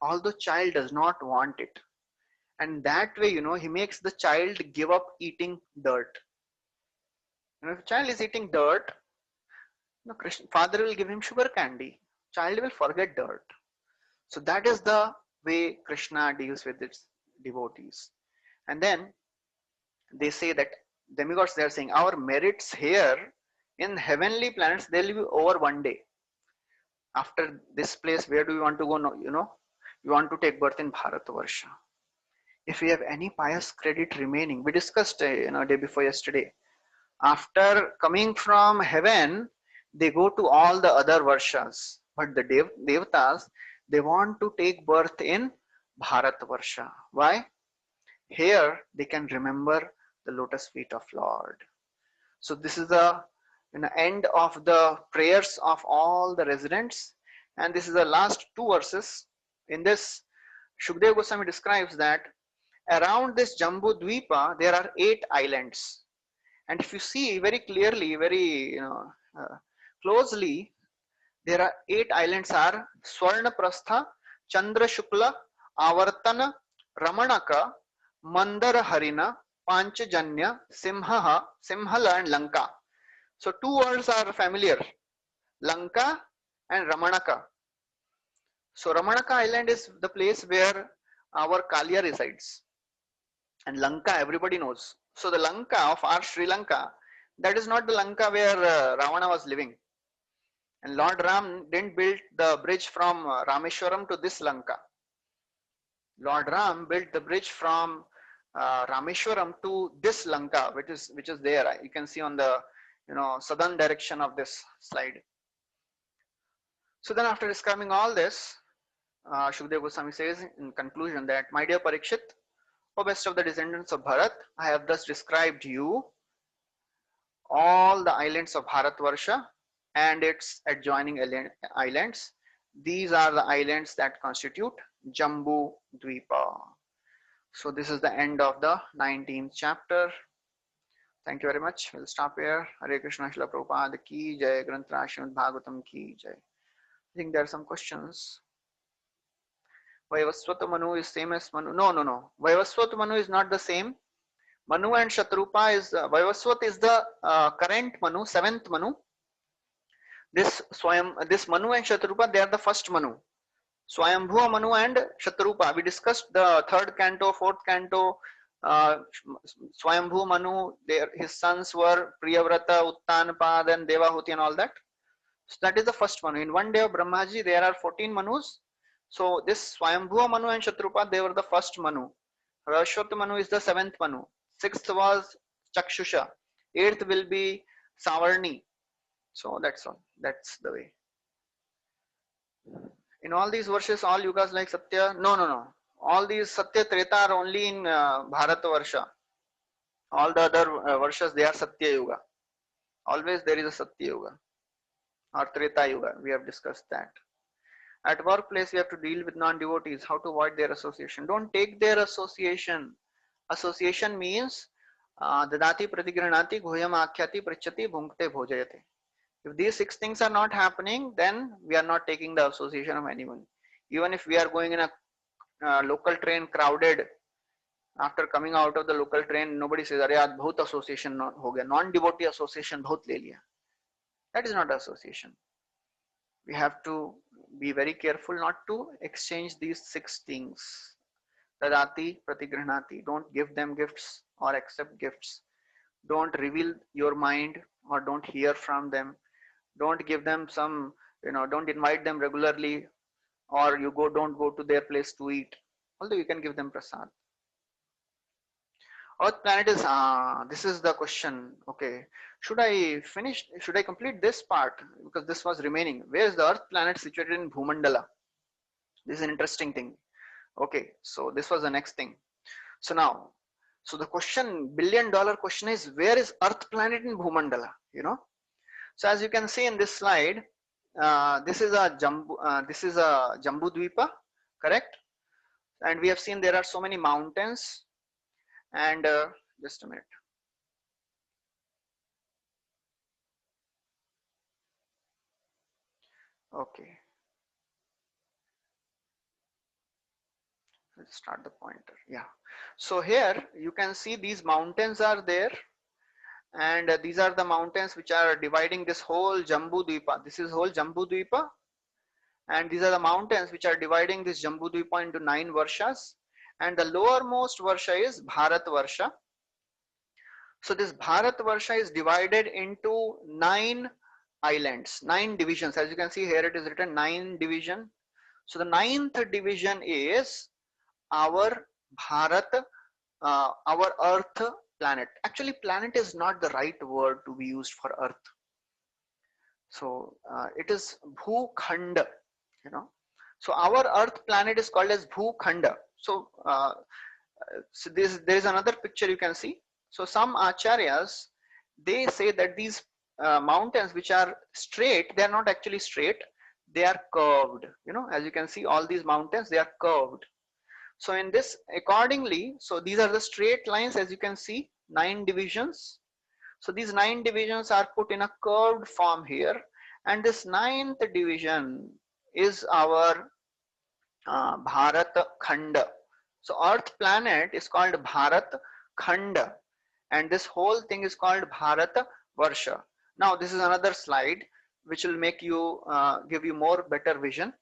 although child does not want it. And that way, he makes the child give up eating dirt. If a child is eating dirt, Krishna, father will give him sugar candy. Child will forget dirt. So that is the way Krishna deals with its devotees. And then they say that demigods, they are saying our merits here in heavenly planets, they'll be over one day. After this place, where do we want to go? No, you want to take birth in Bharatavarsha. If we have any pious credit remaining, we discussed day before yesterday. After coming from heaven, they go to all the other varshas. But the devatas, they want to take birth in Bharatavarsha. Why? Here they can remember the lotus feet of Lord. So this is the end of the prayers of all the residents, and this is the last two verses. In this, Shukdev Goswami describes that around this Jambu Dvipa there are 8 islands, and if you see very clearly, very closely, there are 8 islands are Swarna Prastha, Chandra Shukla, Avartana, Ramanaka, Mandara Harina, Panchajanya, Simhala and Lanka. So 2 words are familiar, Lanka and Ramanaka. So Ramanaka island is the place where our Kalia resides. And Lanka everybody knows. So the Lanka of our Sri Lanka, that is not the Lanka where Ravana was living. And Lord Ram didn't build the bridge from Rameshwaram to this Lanka. Lord Ram built the bridge from Rameshwaram to this Lanka, which is there. You can see on the southern direction of this slide. So then, after describing all this, Shukdev Goswami says in conclusion that, my dear Parikshit, O best of the descendants of Bharat, I have thus described you all the islands of Bharatvarsha and its adjoining islands. These are the islands that constitute Jambu Dvipa. So this is the end of the 19th chapter. Thank you very much. We'll stop here. Hare Krishna, Srila Prabhupada ki jai, Granth Srimad Bhagavatam ki jai. I think there are some questions. Vaivaswata Manu is same as Manu. No. Vaivaswata Manu is not the same. Manu and Shatrupa is, Vaivaswat is the current Manu, 7th Manu. This Manu and Shatrupa, they are the first Manu. Swayambhuva Manu and Shatrupa. We discussed the 3rd canto, 4th canto. Swayambhuva Manu, his sons were Priyavrata, Uttanapad and Devahuti and all that. So that is the first Manu. In one day of Brahmaji, there are 14 Manus. So this Swayambhuva Manu and Shatrupa, they were the first Manu. Vaivaswata Manu is the 7th Manu. 6th was Chakshusha. 8th will be Savarni. So that's all. That's the way. In all these verses, all yugas like Satya. No. All these Satya Treta are only in Bharatavarsha. All the other verses, they are Satya Yuga. Always there is a Satya Yuga or Treta Yuga. We have discussed that. At workplace, we have to deal with non-devotees. How to avoid their association? Don't take their association. Association means dadati pratigranati guhyam akhyati prichati bhunkte bhojayate. If these 6 things are not happening, then we are not taking the association of anyone. Even if we are going in a local train crowded, after coming out of the local train, nobody says, "Arey aaj bahut association ho gaya, non-devotee association bahut le liya." That is not association. We have to be very careful not to exchange these 6 things. Tadati pratigranati. Don't give them gifts or accept gifts. Don't reveal your mind or don't hear from them. Don't give them some, don't invite them regularly, or don't go to their place to eat. Although you can give them prasad. Earth planet is, this is the question. Okay, should I complete this part? Because this was remaining. Where is the Earth planet situated in Bhumandala? This is an interesting thing. Okay, so this was the next thing. So now, the question, $1 billion question is, where is Earth planet in Bhumandala? So as you can see in this slide, this is a Jambu Dvipa, correct? And we have seen there are so many mountains. And just a minute. Okay, let's start the pointer. Yeah. So here you can see these mountains are there, and these are the mountains which are dividing this whole Jambu Dvipa. This is whole Jambu Dvipa, and these are the mountains which are dividing this Jambu Dvipa into 9 varshas, and the lowermost varsha is Bharat Varsha. So this Bharat Varsha is divided into 9 islands, 9 divisions. As you can see here, it is written 9 division. So the ninth division is our Bharat, our Earth planet. Actually, planet is not the right word to be used for Earth. So it is Bhukhanda, you know. So our Earth planet is called as Bhukhanda. So there is another picture you can see. So some acharyas, they say that these mountains which are straight, they are not actually straight, they are curved. You know, as you can see, all these mountains, they are curved. So in this, accordingly, so these are the straight lines, as you can see, 9 divisions. So these 9 divisions are put in a curved form here, and this ninth division is our Bharat Khanda. So Earth planet is called Bharat Khanda, and this whole thing is called Bharat Varsha. Now this is another slide which will make you give you more better vision.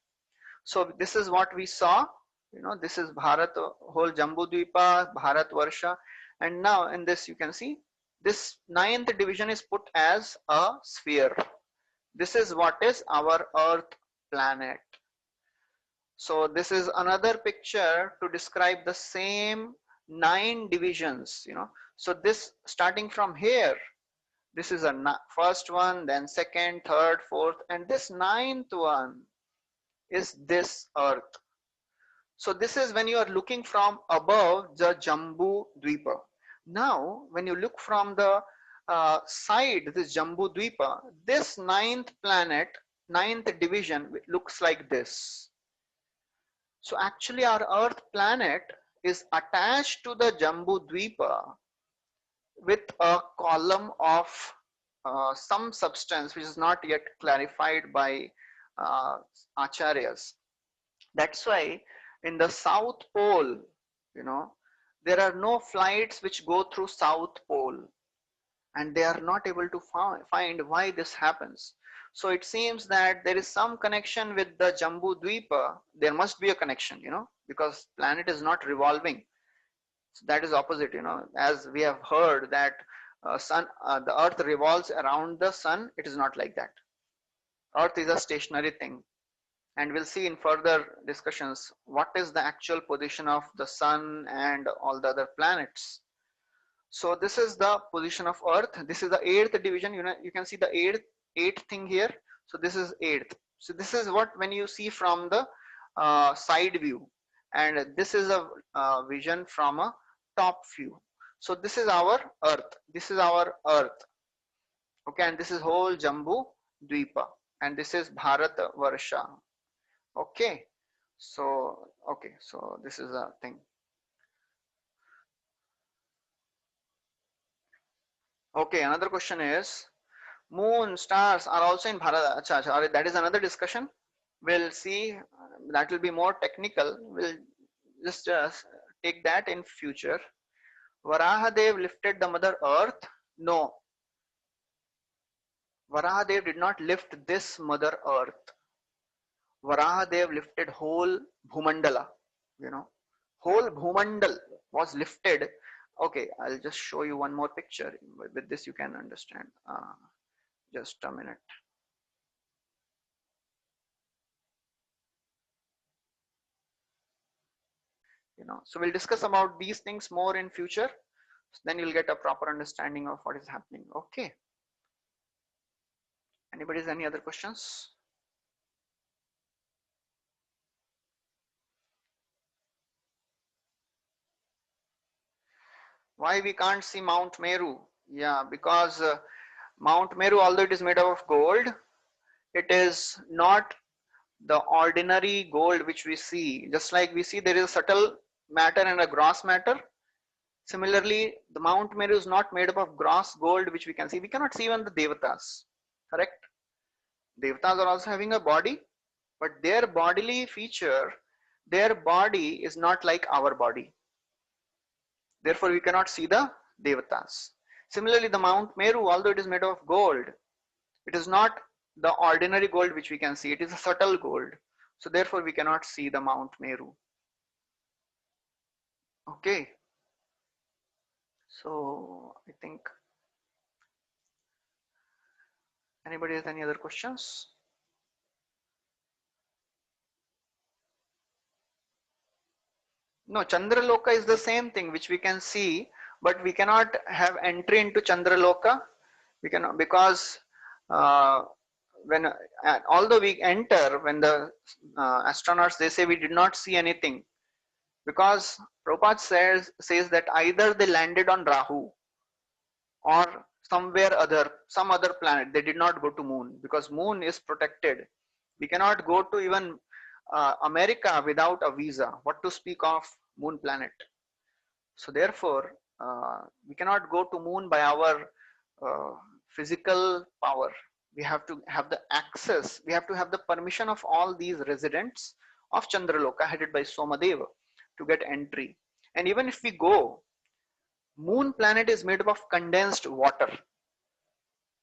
So this is what we saw. You know, this is Bharat, whole Jambu Dvipa, Bharat Varsha, and now in this you can see this ninth division is put as a sphere. This is what is our Earth planet. So this is another picture to describe the same 9 divisions, you know. So this starting from here, this is a first one, then second, third, fourth, and this ninth one is this Earth. So this is when you are looking from above the Jambu Dvipa. Now, when you look from the side, this Jambu Dvipa, this ninth planet, ninth division looks like this. So actually our Earth planet is attached to the Jambu Dvipa with a column of some substance which is not yet clarified by uh, acharyas. That's why in the South Pole, you know, there are no flights which go through South Pole, and they are not able to find why this happens. So it seems that there is some connection with the Jambu Dvipa. There must be a connection, you know, because planet is not revolving. So that is opposite, you know, as we have heard that the Earth revolves around the sun. It is not like that. Earth is a stationary thing, and we'll see in further discussions what is the actual position of the sun and all the other planets. So this is the position of Earth. This is the 8th division. You know, you can see the eighth thing here. So this is 8th. So this is what when you see from the side view, and this is a vision from a top view. So this is our Earth. This is our Earth. Okay, and this is whole Jambu Dvipa, and this is Bharat Varsha. Okay, so this is a thing. Okay, another question is moon, stars are also in Bharat. Acha, acha, that is another discussion. We'll see. That will be more technical. We'll just take that in future. Varahadev lifted the mother earth. No, Varahadev did not lift this mother earth. Varahadev lifted whole Bhumandala. You know, whole Bhumandal was lifted. Okay, I'll just show you one more picture. With this, you can understand. Just a minute. You know, so we'll discuss about these things more in future. So then you'll get a proper understanding of what is happening. Okay. Anybody's any other questions? Why we can't see Mount Meru? Yeah, because Mount Meru, although it is made up of gold, it is not the ordinary gold which we see, just like we see there is a subtle matter and a gross matter. Similarly, the Mount Meru is not made up of gross gold which we can see. We cannot see even the Devatas, correct? Devatas are also having a body, but their bodily feature, their body is not like our body. Therefore, we cannot see the Devatas. Similarly, the Mount Meru, although it is made of gold, it is not the ordinary gold which we can see. It is a subtle gold. So therefore, we cannot see the Mount Meru. Okay. So I think anybody has any other questions? No, Chandraloka is the same thing which we can see, but we cannot have entry into Chandraloka. We cannot, because when although we enter, when the astronauts, they say we did not see anything, because Prabhupada says that either they landed on Rahu or somewhere other, some other planet. They did not go to moon because moon is protected. We cannot go to even America without a visa. What to speak of moon planet? So therefore, we cannot go to moon by our physical power. We have to have the access. We have to have the permission of all these residents of Chandraloka headed by Somadeva to get entry. And even if we go, moon planet is made up of condensed water.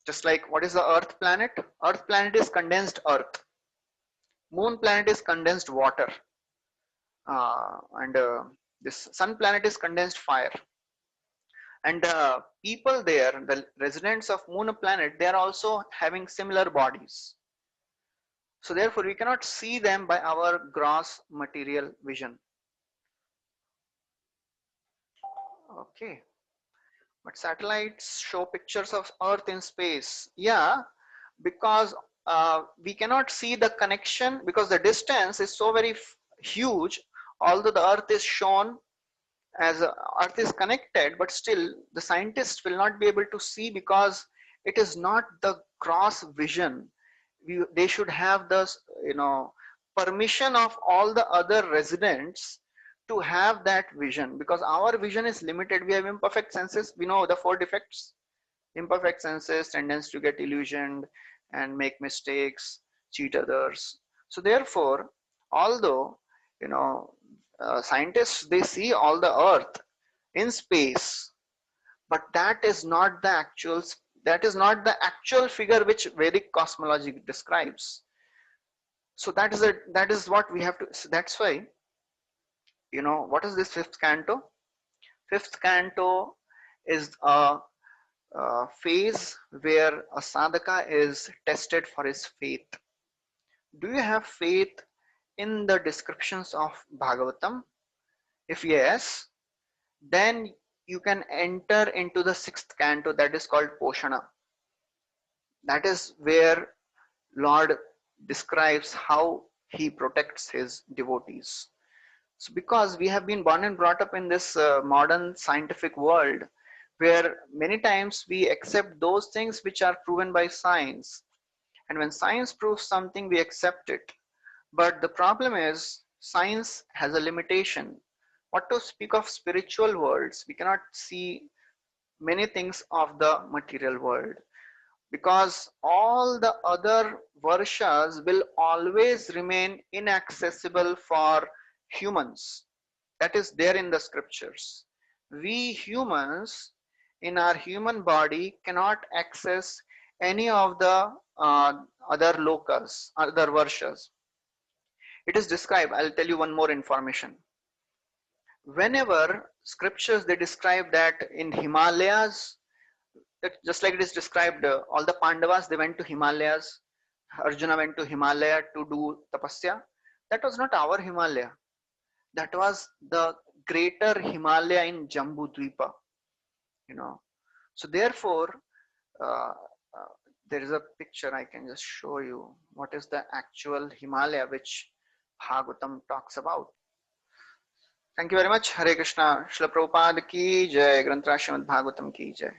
Just like what is the earth planet? Earth planet is condensed earth. Moon planet is condensed water. And this sun planet is condensed fire. And people there, the residents of moon planet, they are also having similar bodies. So therefore, we cannot see them by our gross material vision. Okay. But satellites show pictures of Earth in space. Yeah, because we cannot see the connection because the distance is so very huge. Although the Earth is shown as Earth is connected, but still the scientists will not be able to see because it is not the cross vision. They should have the permission of all the other residents to have that vision, because our vision is limited. We have imperfect senses. We know the four defects: imperfect senses, tendency to get illusioned and make mistakes, cheat others. So therefore, although scientists, they see all the earth in space, but that is not the actual figure which Vedic cosmology describes. So that is what we have to. So that's why, what is this fifth canto? Fifth canto is a phase where a sadhaka is tested for his faith. Do you have faith in the descriptions of Bhagavatam? If yes, then you can enter into the sixth canto, that is called Poshana. That is where Lord describes how he protects his devotees. So because we have been born and brought up in this modern scientific world, where many times we accept those things which are proven by science, and when science proves something, we accept it. But the problem is, science has a limitation. What to speak of spiritual worlds? We cannot see many things of the material world, because all the other varshas will always remain inaccessible for humans. That is there in the scriptures. We humans in our human body cannot access any of the other lokas, other varshas. It is described. I'll tell you one more information. Whenever scriptures, they describe that in Himalayas, just like it is described, all the Pandavas, they went to Himalayas. Arjuna went to Himalaya to do tapasya. That was not our Himalaya. That was the greater Himalaya in Jambu Dvipa. So therefore, uh, there is a picture I can just show you what is the actual Himalaya which Bhagavatam talks about. Thank you very much. Hare Krishna. Srila Prabhupada ki jai. Granth Srimad Bhagavatam ki jai.